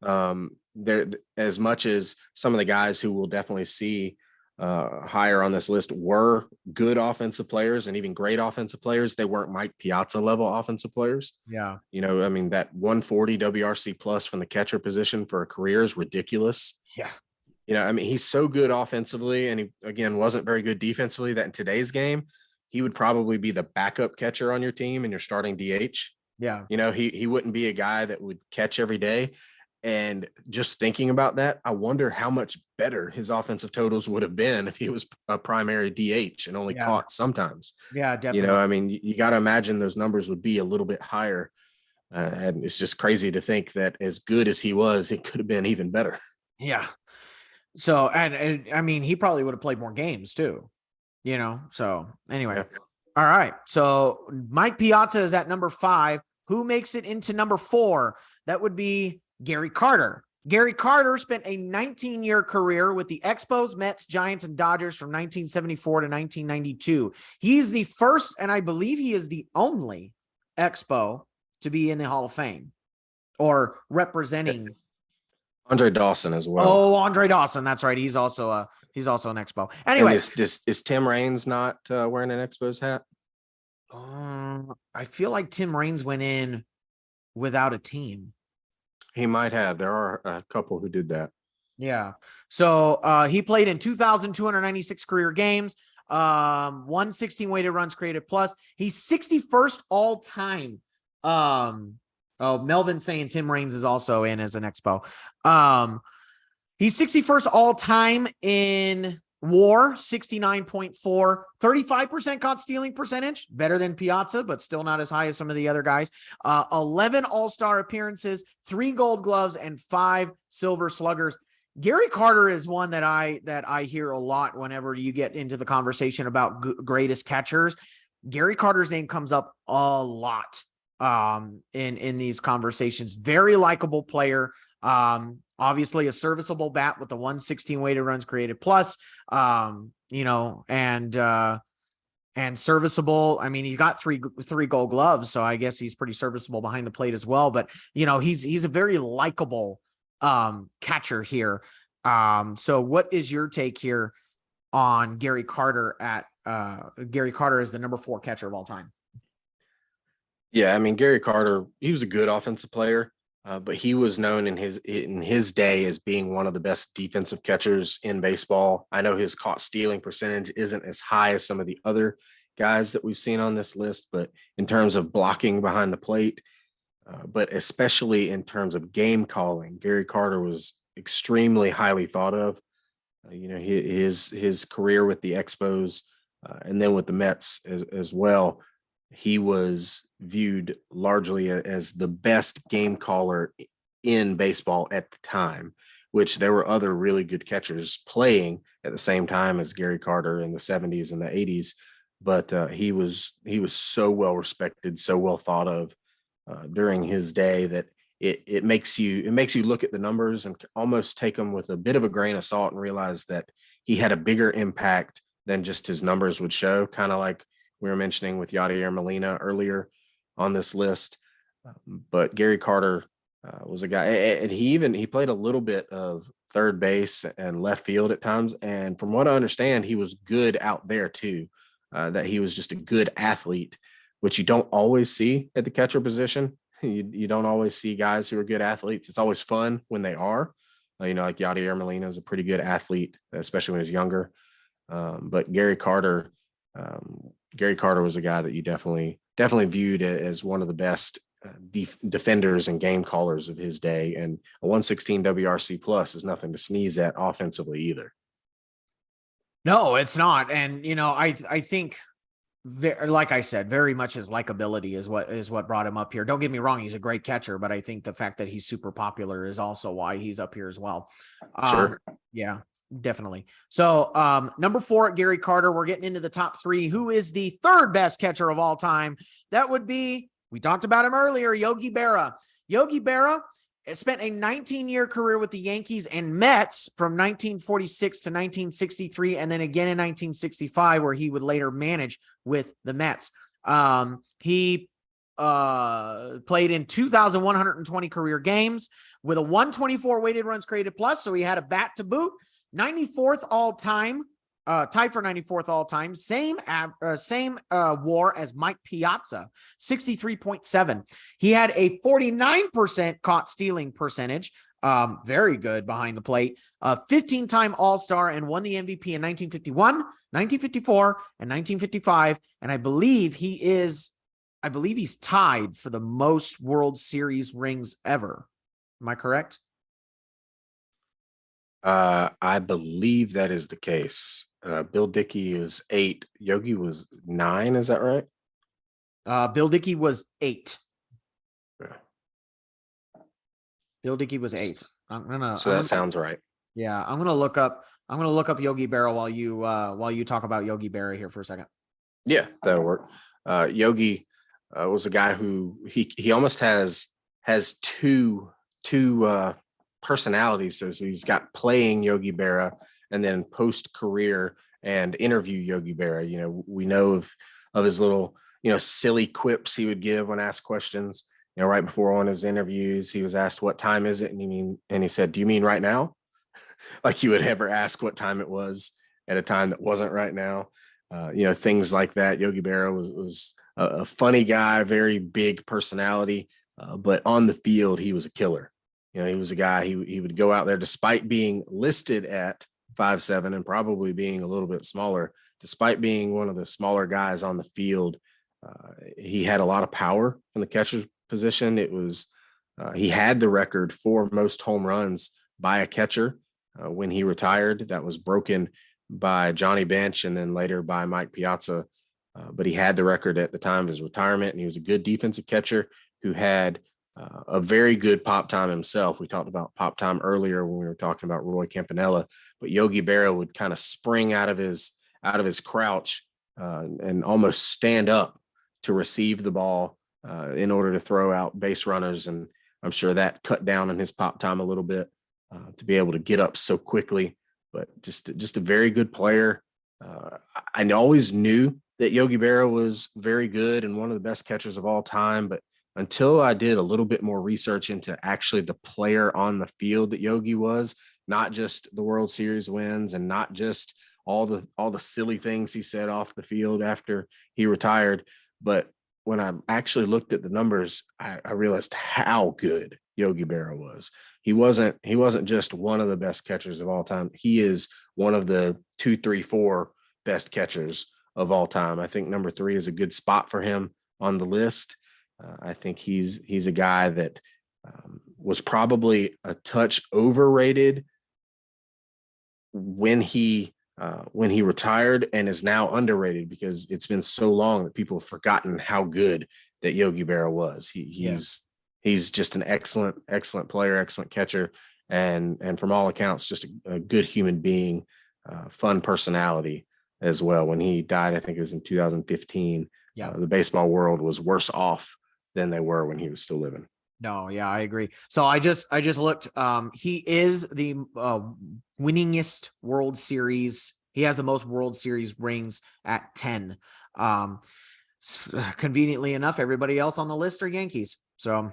Yeah. There, as much as some of the guys who will definitely see higher on this list were good offensive players and even great offensive players. They weren't Mike Piazza level offensive players. Yeah. You know, I mean, that 140 WRC plus from the catcher position for a career is ridiculous. Yeah. You know, I mean, he's so good offensively, and he, again, wasn't very good defensively, that in today's game, he would probably be the backup catcher on your team and you're starting DH. Yeah. You know, he wouldn't be a guy that would catch every day. And just thinking about that, I wonder how much better his offensive totals would have been if he was a primary DH and only caught sometimes. Yeah, definitely. You know, I mean, you got to imagine those numbers would be a little bit higher. And it's just crazy to think that as good as he was, it could have been even better. Yeah. So, and I mean, he probably would have played more games too, you know? So anyway, Yeah. All right. So Mike Piazza is at number 5. Who makes it into number 4? That would be Gary Carter. Gary Carter spent a 19-year career with the Expos, Mets, Giants, and Dodgers from 1974 to 1992. He's the first, and I believe he is the only Expo to be in the Hall of Fame or representing. Andre Dawson as well. Oh, Andre Dawson. That's right. He's also an Expo. Anyway, is Tim Raines not wearing an Expos hat? I feel like Tim Raines went in without a team. He might have. There are a couple who did that. Yeah. So he played in 2,296 career games, 116 weighted runs created plus. He's 61st all time. Melvin's saying Tim Raines is also in as an Expo. He's 61st all time in WAR, 69.4, 35% caught stealing percentage, better than Piazza, but still not as high as some of the other guys. 11 all-star appearances, 3 gold gloves, and 5 silver sluggers. Gary Carter is one that I hear a lot whenever you get into the conversation about greatest catchers. Gary Carter's name comes up a lot in these conversations. Very likable player. Obviously a serviceable bat with the 116 weighted runs created plus, you know, and serviceable. I mean, he's got three gold gloves, so I guess he's pretty serviceable behind the plate as well. But, you know, he's a very likable catcher here. So what is your take here on Gary Carter Gary Carter is the number 4 catcher of all time? Yeah, I mean, Gary Carter, he was a good offensive player. But he was known in his day as being one of the best defensive catchers in baseball. I know his caught stealing percentage isn't as high as some of the other guys that we've seen on this list, but in terms of blocking behind the plate, but especially in terms of game calling, Gary Carter was extremely highly thought of. You know, his career with the Expos and then with the Mets as well, he was viewed largely as the best game caller in baseball at the time, which there were other really good catchers playing at the same time as Gary Carter in the 70s and the 80s. But he was so well respected, so well thought of during his day that it makes you look at the numbers and almost take them with a bit of a grain of salt and realize that he had a bigger impact than just his numbers would show, kind of like we were mentioning with Yadier Molina earlier on this list. But Gary Carter was a guy, and he played a little bit of third base and left field at times. And from what I understand, he was good out there too, that he was just a good athlete, which you don't always see at the catcher position. You don't always see guys who are good athletes. It's always fun when they are. You know, like Yadier Molina is a pretty good athlete, especially when he's younger. But Gary Carter was a guy that you definitely viewed as one of the best defenders and game callers of his day. And a 116 WRC plus is nothing to sneeze at offensively either. No, it's not. And, you know, I think, like I said, very much his likability is what brought him up here. Don't get me wrong. He's a great catcher, but I think the fact that he's super popular is also why he's up here as well. Sure. Yeah. Definitely. So number 4, Gary Carter. We're getting into the top 3. Who is the 3rd best catcher of all time? That would be, we talked about him earlier, Yogi Berra. Yogi Berra spent a 19-year career with the Yankees and Mets from 1946 to 1963, and then again in 1965, where he would later manage with the Mets. He played in 2,120 career games with a 124 weighted runs created plus, so he had a bat to boot. 94th all time tied for 94th all time. Same WAR as Mike Piazza, 63.7. He had a 49% caught stealing percentage. Very good behind the plate. 15-time All-Star and won the MVP in 1951, 1954, and 1955. And I believe he's tied for the most World Series rings ever. Am I correct? I believe that is the case. Bill Dickey is 8. Yogi was 9. Is that right? Bill Dickey was 8. Yeah. Bill Dickey was 8. Sounds right. Yeah, I'm gonna look up Yogi Berra while you talk about Yogi Berra here for a second. Yeah, that'll work. Yogi was a guy who he almost has two personalities. So he's got playing Yogi Berra and then post career and interview Yogi Berra. You know, we know of his little, silly quips he would give when asked questions. You know, right before one of his interviews, he was asked, "What time is it?" And he said, "Do you mean right now?" Like you would ever ask what time it was at a time that wasn't right now. Things like that. Yogi Berra was a funny guy, very big personality, but on the field, he was a killer. He was a guy, he would go out there despite being listed at 5'7" and probably being a little bit smaller, despite being one of the smaller guys on the field. He had a lot of power in the catcher's position. He had the record for most home runs by a catcher when he retired. That was broken by Johnny Bench and then later by Mike Piazza. But he had the record at the time of his retirement, and he was a good defensive catcher who had a very good pop time himself. We talked about pop time earlier when we were talking about Roy Campanella, but Yogi Berra would kind of spring out of his crouch and almost stand up to receive the ball in order to throw out base runners. And I'm sure that cut down on his pop time a little bit to be able to get up so quickly. But just a very good player. I always knew that Yogi Berra was very good and one of the best catchers of all time, but until I did a little bit more research into actually the player on the field that Yogi was, not just the World Series wins and not just all the silly things he said off the field after he retired, but when I actually looked at the numbers, I realized how good Yogi Berra was. He wasn't just one of the best catchers of all time. He is one of the 2, 3, 4 best catchers of all time. I think number 3 is a good spot for him on the list. I think he's a guy that was probably a touch overrated when he retired and is now underrated because it's been so long that people have forgotten how good that Yogi Berra was. He's just an excellent player, excellent catcher, and from all accounts, just a good human being, fun personality as well. When he died, I think it was in 2015. Yeah, the baseball world was worse off than they were when he was still living. No, yeah, I agree. So I just looked. He is the winningest World Series. He has the most World Series rings at 10. Conveniently enough, everybody else on the list are Yankees. So,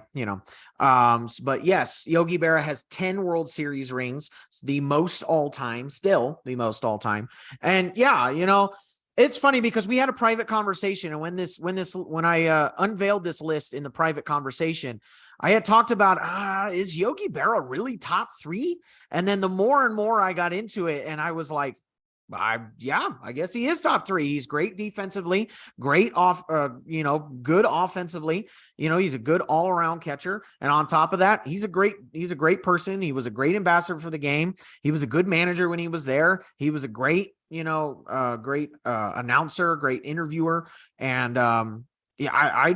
but yes, Yogi Berra has 10 World Series rings, the most all time, still the most all time. And yeah, it's funny because we had a private conversation, and when I unveiled this list in the private conversation, I had talked about, is Yogi Berra really top 3? And then the more and more I got into it, and I was like, I guess he is top 3. He's great defensively, great good offensively. He's a good all around catcher. And on top of that, he's a great person. He was a great ambassador for the game. He was a good manager when he was there. He was a great, great announcer, great interviewer. And, I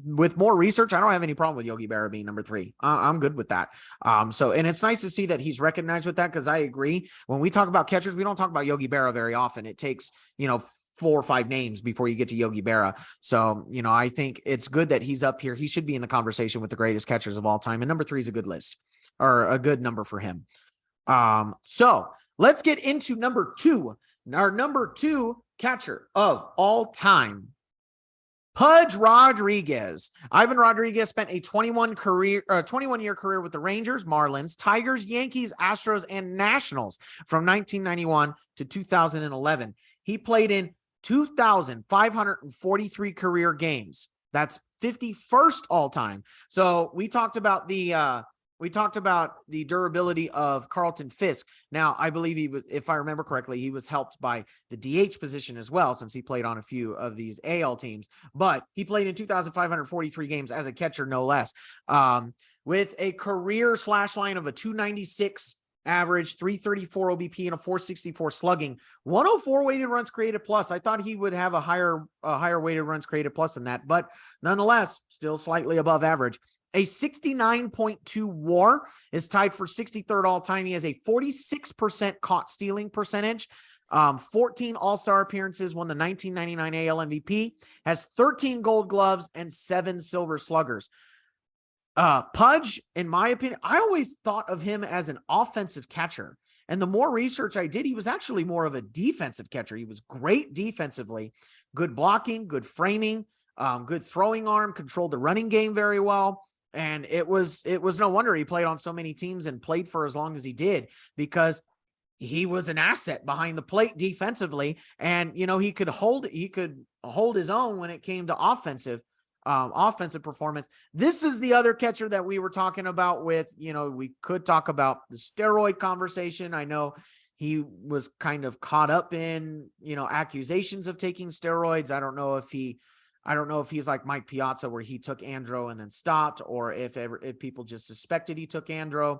with more research, I don't have any problem with Yogi Berra being number 3. I'm good with that. And it's nice to see that he's recognized with that, because I agree. When we talk about catchers, we don't talk about Yogi Berra very often. It takes, 4 or 5 names before you get to Yogi Berra. So, I think it's good that he's up here. He should be in the conversation with the greatest catchers of all time. And number 3 is a good list, or a good number for him. So let's get into number 2. Our number 2 catcher of all time Pudge Rodriguez. Ivan Rodriguez spent a 21-year career with the Rangers, Marlins, Tigers, Yankees, Astros, and Nationals from 1991 to 2011. He played in 2,543 career games. That's 51st all time. So we talked about the durability of Carlton Fisk. Now, I believe he was, if I remember correctly, he was helped by the DH position as well, since he played on a few of these AL teams. But he played in 2,543 games as a catcher, no less, with a career slash line of a 296 average, 334 OBP, and a 464 slugging, 104 weighted runs created plus. I thought he would have a higher weighted runs created plus than that, but nonetheless, still slightly above average. A 69.2 WAR is tied for 63rd all time. He has a 46% caught stealing percentage, 14 All-Star appearances, won the 1999 AL MVP, has 13 Gold Gloves and 7 Silver Sluggers. Pudge, in my opinion, I always thought of him as an offensive catcher. And the more research I did, he was actually more of a defensive catcher. He was great defensively, good blocking, good framing, good throwing arm, controlled the running game very well. And it was no wonder he played on so many teams and played for as long as he did, because he was an asset behind the plate defensively. And, he could hold his own when it came to offensive performance. This is the other catcher that we were talking about with, we could talk about the steroid conversation. I know he was kind of caught up in, accusations of taking steroids. I don't know if he's like Mike Piazza, where he took andro and then stopped, or if people just suspected he took andro.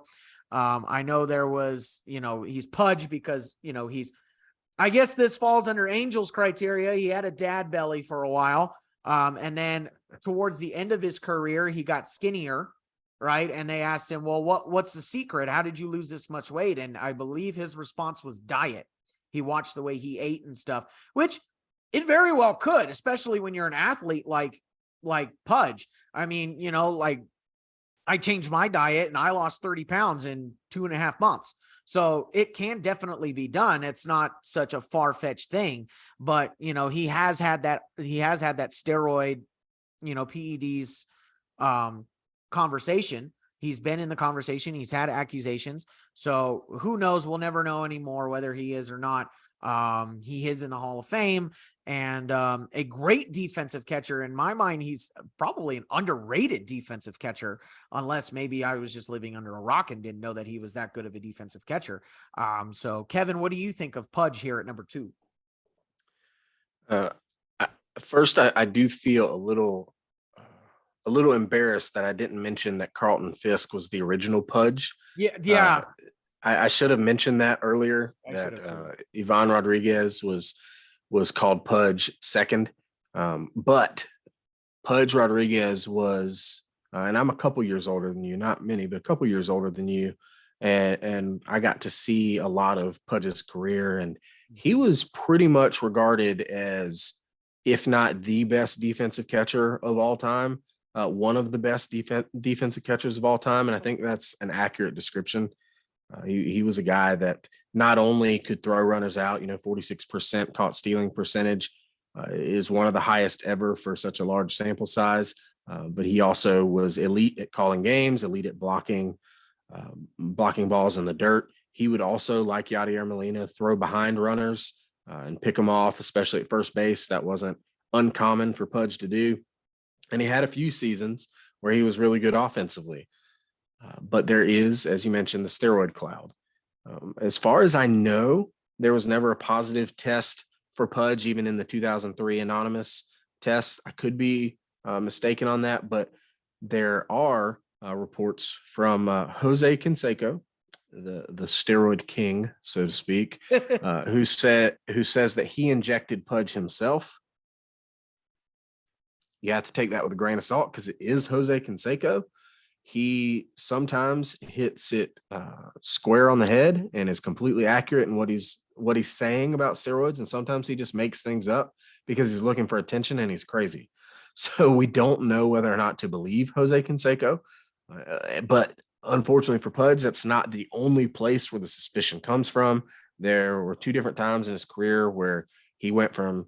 I know there was, he's Pudge because, I guess this falls under Angels criteria. He had a dad belly for a while. And then towards the end of his career, he got skinnier, right? And they asked him, well, what's the secret? How did you lose this much weight? And I believe his response was diet. He watched the way he ate and stuff, which it very well could, especially when you're an athlete like Pudge. I mean, I changed my diet and I lost 30 pounds in 2.5 months. So it can definitely be done. It's not such a far-fetched thing, but he has had that steroid, PEDs conversation. He's been in the conversation. He's had accusations. So who knows? We'll never know anymore whether he is or not. He is in the Hall of Fame, and a great defensive catcher. In my mind, he's probably an underrated defensive catcher, unless maybe I was just living under a rock and didn't know that he was that good of a defensive catcher. So Kevin, what do you think of Pudge here at number 2? First, I do feel a little embarrassed that I didn't mention that Carlton Fisk was the original Pudge. Yeah. I should have mentioned that earlier, that Ivan Rodriguez was called Pudge second. But Pudge Rodriguez was, and I'm a couple years older than you, not many, but a couple years older than you. And I got to see a lot of Pudge's career, and he was pretty much regarded as, if not the best defensive catcher of all time, one of the best defensive catchers of all time. And I think that's an accurate description. He was a guy that not only could throw runners out, 46% caught stealing percentage is one of the highest ever for such a large sample size. But he also was elite at calling games, elite at blocking balls in the dirt. He would also, like Yadier Molina, throw behind runners and pick them off, especially at first base. That wasn't uncommon for Pudge to do. And he had a few seasons where he was really good offensively. But there is, as you mentioned, the steroid cloud. As far as I know, there was never a positive test for Pudge, even in the 2003 anonymous test. I could be mistaken on that, but there are reports from Jose Canseco, the steroid king, so to speak, who says that he injected Pudge himself. You have to take that with a grain of salt because it is Jose Canseco. He sometimes hits it square on the head and is completely accurate in what he's saying about steroids, and sometimes he just makes things up because he's looking for attention and he's crazy. So we don't know whether or not to believe Jose Canseco, but unfortunately for Pudge, that's not the only place where the suspicion comes from. There were 2 different times in his career where he went from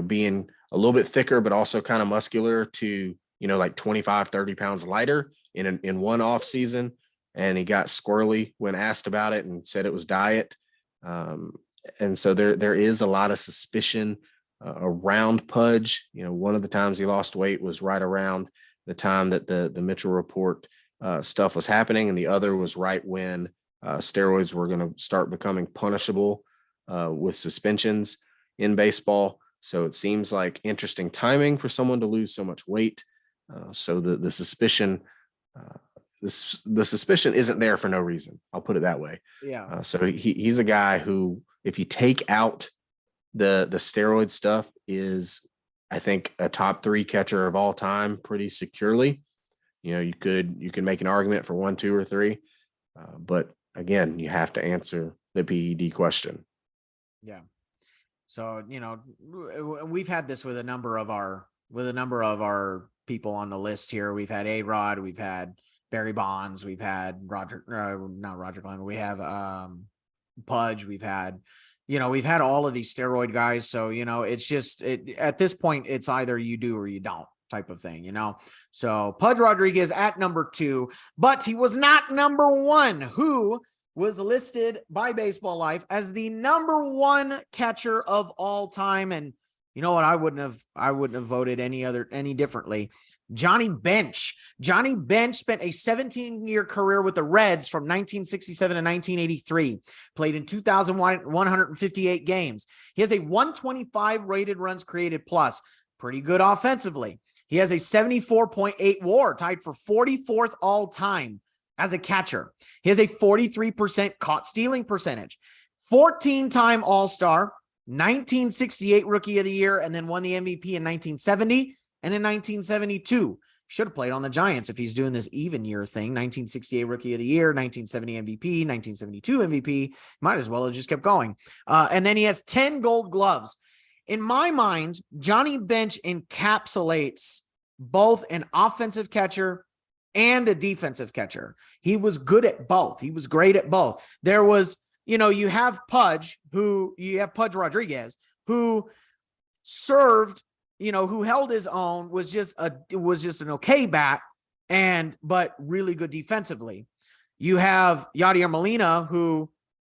being a little bit thicker, but also kind of muscular to, like 25, 30 pounds lighter in one off season. And he got squirrely when asked about it and said it was diet. And so there is a lot of suspicion around Pudge. One of the times he lost weight was right around the time that the Mitchell report stuff was happening, and the other was right when steroids were going to start becoming punishable with suspensions in baseball. So it seems like interesting timing for someone to lose so much weight. So the suspicion, the suspicion isn't there for no reason. I'll put it that way. Yeah. So he's a guy who, if you take out the steroid stuff, is, I think, a top 3 catcher of all time pretty securely. You could make an argument for 1, 2, or 3, but again, you have to answer the PED question. Yeah. So, we've had this with a number of our people on the list here. We've had A-Rod, we've had Barry Bonds, we've had not Roger Clemens, we have Pudge, we've had all of these steroid guys. So, it's just at this point, it's either you do or you don't type of thing, So Pudge Rodriguez at number 2, but he was not number 1, who was listed by Baseball Life as the number 1 catcher of all time. And you know what? I wouldn't have voted any differently. Johnny Bench. Johnny Bench spent a 17-year career with the Reds from 1967 to 1983. Played in 2,158 games. He has a 125 rated runs created plus. Pretty good offensively. He has a 74.8 WAR, tied for 44th all time as a catcher. He has a 43% caught stealing percentage. 14-time All-Star. 1968 Rookie of the Year, and then won the MVP in 1970 and in 1972. Should have played on the Giants if he's doing this even year thing. 1968 Rookie of the Year, 1970 MVP, 1972 MVP. Might as well have just kept going. And then he has 10 Gold Gloves. In my mind, Johnny Bench encapsulates both an offensive catcher and a defensive catcher. He was good at both. He was great at both. There was, you have Pudge Rodriguez, who served, who held his own, was just an okay bat, but really good defensively. You have Yadier Molina, who,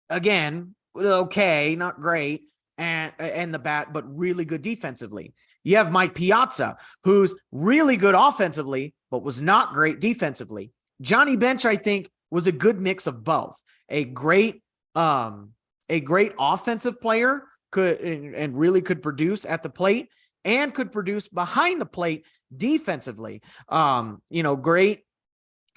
again, okay, not great, and the bat, but really good defensively. You have Mike Piazza, who's really good offensively, but was not great defensively. Johnny Bench, I think, was a good mix of both. A great offensive player, and really could produce at the plate and could produce behind the plate defensively. Great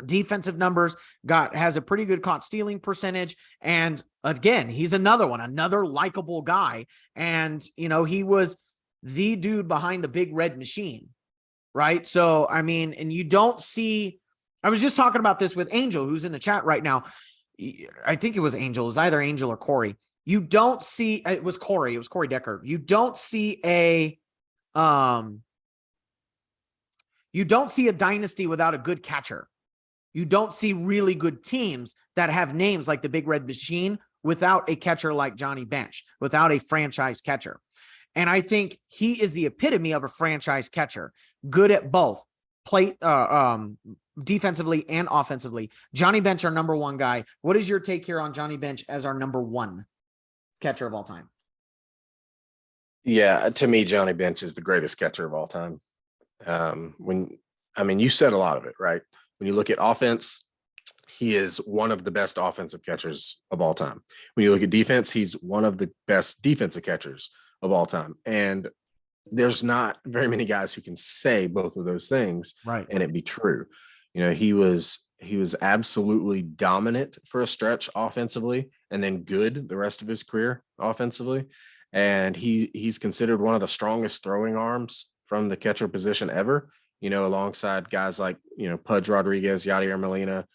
defensive numbers, has a pretty good caught stealing percentage. And again, he's another likable guy. And, he was the dude behind the big red machine. Right. So, I mean, and you don't see, I was just talking about this with Angel, who's in the chat right now. I think it was Angel. It was either Angel or Corey. You don't see, it was Corey Decker. You don't see a dynasty without a good catcher. You don't see really good teams that have names like the Big Red Machine without a catcher like Johnny Bench, without a franchise catcher. And I think he is the epitome of a franchise catcher, good at both plate, defensively and offensively. Johnny Bench, our number 1 guy. What is your take here on Johnny Bench as our number 1 catcher of all time? Yeah, to me, Johnny Bench is the greatest catcher of all time. You said a lot of it, right? When you look at offense, he is one of the best offensive catchers of all time. When you look at defense, he's one of the best defensive catchers of all time. And there's not very many guys who can say both of those things, right, and it be true. He was absolutely dominant for a stretch offensively, and then good the rest of his career offensively. And he's considered one of the strongest throwing arms from the catcher position ever, alongside guys like, Pudge Rodriguez, Yadier Molina,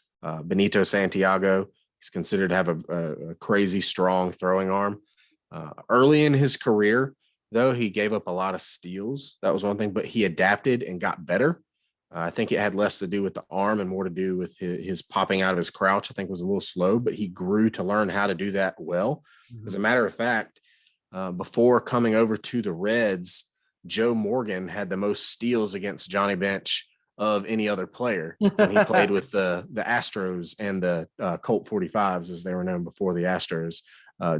Benito Santiago. He's considered to have a crazy strong throwing arm. Early in his career, though, he gave up a lot of steals. That was one thing, but he adapted and got better. I think it had less to do with the arm and more to do with his popping out of his crouch. I think was a little slow, but he grew to learn how to do that well. Mm-hmm. As a matter of fact, before coming over to the Reds, Joe Morgan had the most steals against Johnny Bench of any other player when he played with the Astros and the Colt 45s, as they were known before the Astros.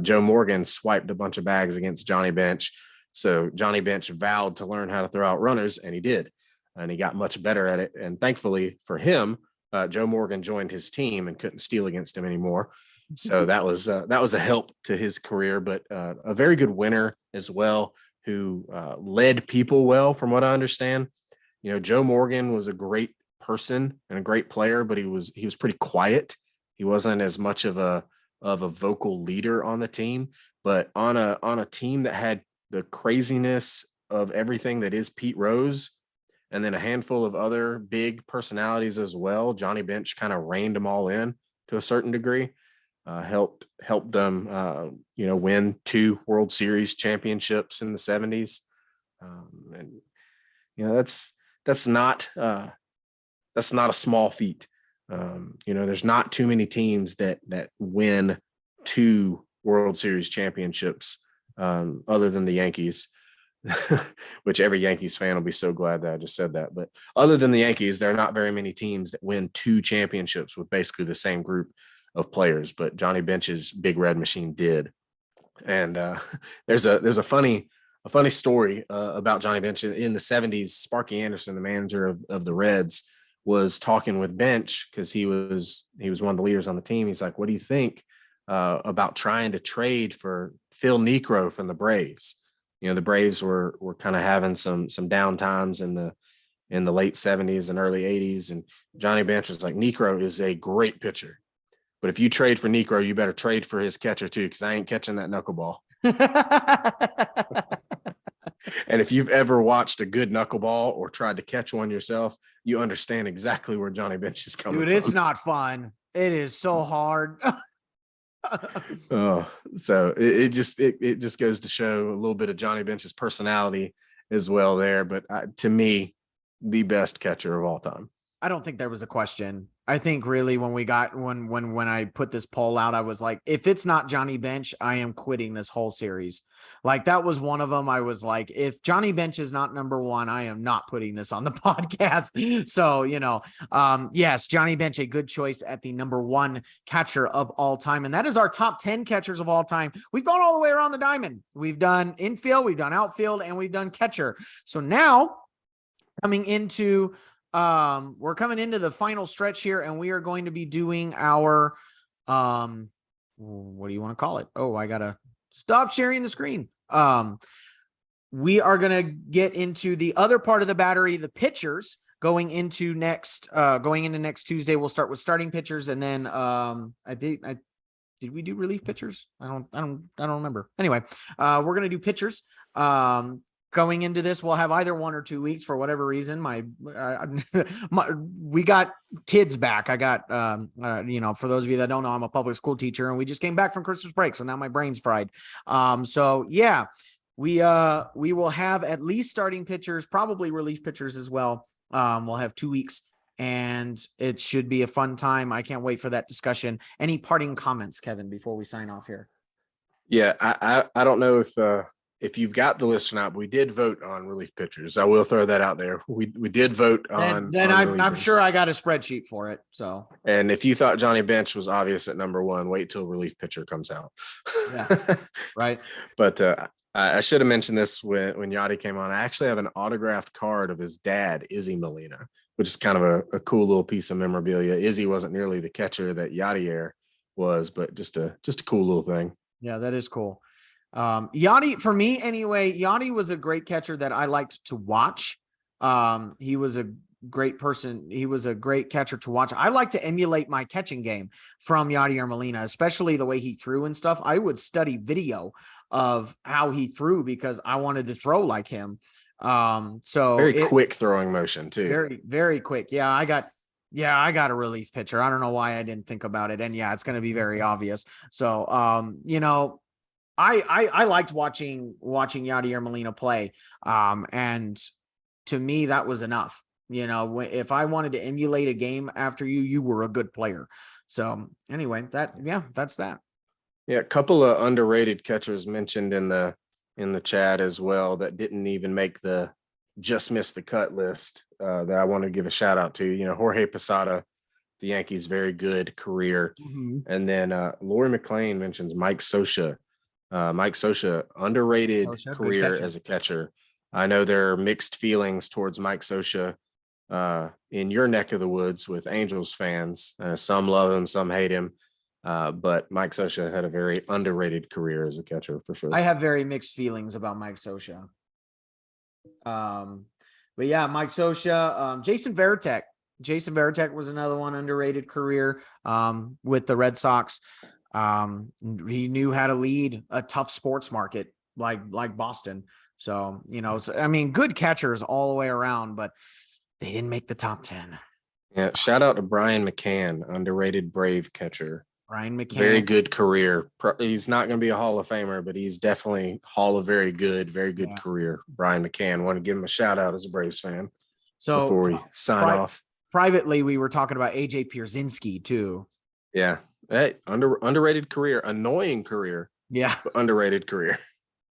Joe Morgan swiped a bunch of bags against Johnny Bench. So Johnny Bench vowed to learn how to throw out runners, and he did. And he got much better at it. And thankfully for him, Joe Morgan joined his team and couldn't steal against him anymore. So that was a help to his career, but a very good winner as well, who led people well, from what I understand. Joe Morgan was a great person and a great player, but he was pretty quiet. He wasn't as much of a vocal leader on the team, but on a team that had the craziness of everything that is Pete Rose, and then a handful of other big personalities as well. Johnny Bench kind of reined them all in to a certain degree, helped them, win 2 World Series championships in the 70s. And that's not a small feat. There's not too many teams that win 2 World Series championships, other than the Yankees. Which every Yankees fan will be so glad that I just said that. But other than the Yankees, there are not very many teams that win 2 championships with basically the same group of players. But Johnny Bench's Big Red Machine did. And there's a funny story about Johnny Bench in the 70s. Sparky Anderson, the manager of the Reds, was talking with Bench because he was one of the leaders on the team. He's like, "What do you think about trying to trade for Phil Niekro from the Braves?" The Braves were kind of having some down times in the late 70s and early 80s. And Johnny Bench was like, "Niekro is a great pitcher, but if you trade for Niekro, you better trade for his catcher too, because I ain't catching that knuckleball." And if you've ever watched a good knuckleball or tried to catch one yourself, you understand exactly where Johnny Bench is coming from. Dude, it's not fun. It is so hard. So it just goes to show a little bit of Johnny Bench's personality as well there. But to me, the best catcher of all time. I don't think there was a question. I think really when I put this poll out, I was like, if it's not Johnny Bench, I am quitting this whole series. Like that was one of them. I was like, if Johnny Bench is not number 1, I am not putting this on the podcast. So, yes, Johnny Bench, a good choice at the number 1 catcher of all time. And that is our top 10 catchers of all time. We've gone all the way around the diamond. We've done infield, we've done outfield, and we've done catcher. So now we're coming into the final stretch here, and we are going to be doing our, what do you want to call it? Oh, I gotta stop sharing the screen. We are going to get into the other part of the battery, the pitchers going into next Tuesday. We'll start with starting pitchers. And then, did we do relief pitchers? I don't remember. Anyway, we're going to do pitchers. Going into this, we'll have either 1 or 2 weeks for whatever reason. We got kids back. I got, for those of you that don't know, I'm a public school teacher, and we just came back from Christmas break, so now my brain's fried. So yeah, we will have at least starting pitchers, probably relief pitchers as well. We'll have 2 weeks, and it should be a fun time. I can't wait for that discussion. Any parting comments, Kevin, before we sign off here? Yeah, I don't know if you've got the list or not, but we did vote on relief pitchers. I will throw that out there. We did vote on. Then I'm sure I got a spreadsheet for it. So, and if you thought Johnny Bench was obvious at number 1, wait till relief pitcher comes out. Yeah, right. But I should have mentioned this when Yachty came on. I actually have an autographed card of his dad, Izzy Molina, which is kind of a cool little piece of memorabilia. Izzy wasn't nearly the catcher that Yachty was, but just a cool little thing. Yeah, that is cool. Yachty, for me anyway, Yachty was a great catcher that I liked to watch. He was a great person. He was a great catcher to watch. I like to emulate my catching game from Yachty or Molina, especially the way he threw and stuff. I would study video of how he threw because I wanted to throw like him. So very quick throwing motion too. Very, very quick. Yeah, I got a relief pitcher. I don't know why I didn't think about it. And yeah, it's going to be very obvious. So, I liked watching Yadier Molina play. And to me, that was enough. If I wanted to emulate a game after you were a good player. So anyway, that's that. Yeah. A couple of underrated catchers mentioned in the in the chat as well that didn't even make the just missed the cut list that I want to give a shout out to. You know, Jorge Posada, the Yankees, very good career. And then Lori McLean mentions Mike Scioscia. Mike Scioscia, underrated career as a catcher. I know there are mixed feelings towards Mike Scioscia in your neck of the woods with Angels fans. Some love him, some hate him. But Mike Scioscia had a very underrated career as a catcher for sure. I have very mixed feelings about Mike Scioscia. But yeah, Mike Scioscia, Jason Varitek. Jason Varitek was another one, underrated career with the Red Sox. He knew how to lead a tough sports market like Boston. So, you know, I mean, good catchers all the way around, but they didn't make the top 10. Yeah, shout out to Brian McCann, underrated Brave catcher. Brian McCann. Very good career. He's not going to be a Hall of Famer, but he's definitely Hall of very good career. Brian McCann. Want to give him a shout out as a Braves fan. So before we sign off. Privately, we were talking about AJ Pierzynski too. Yeah. Hey, underrated career, annoying career. Yeah. Underrated career.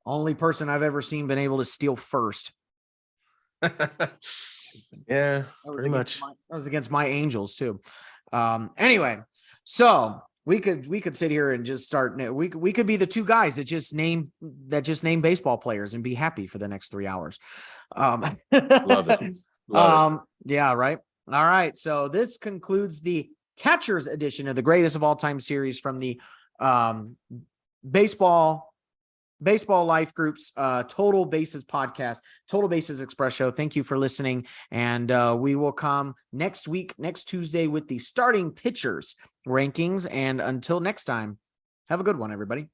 Only person I've ever seen been able to steal first. Yeah, pretty much. That was against my Angels too. Anyway, so we could sit here and just start. We could be the two guys that just name baseball players and be happy for the next 3 hours. Love it. Love it. Yeah, right. All right. So this concludes the catchers edition of the greatest of all time series from the baseball life groups Total Bases podcast, Total Bases Express show. Thank you for listening, and we will come next Tuesday with the starting pitchers rankings. And until next time, have a good one, everybody.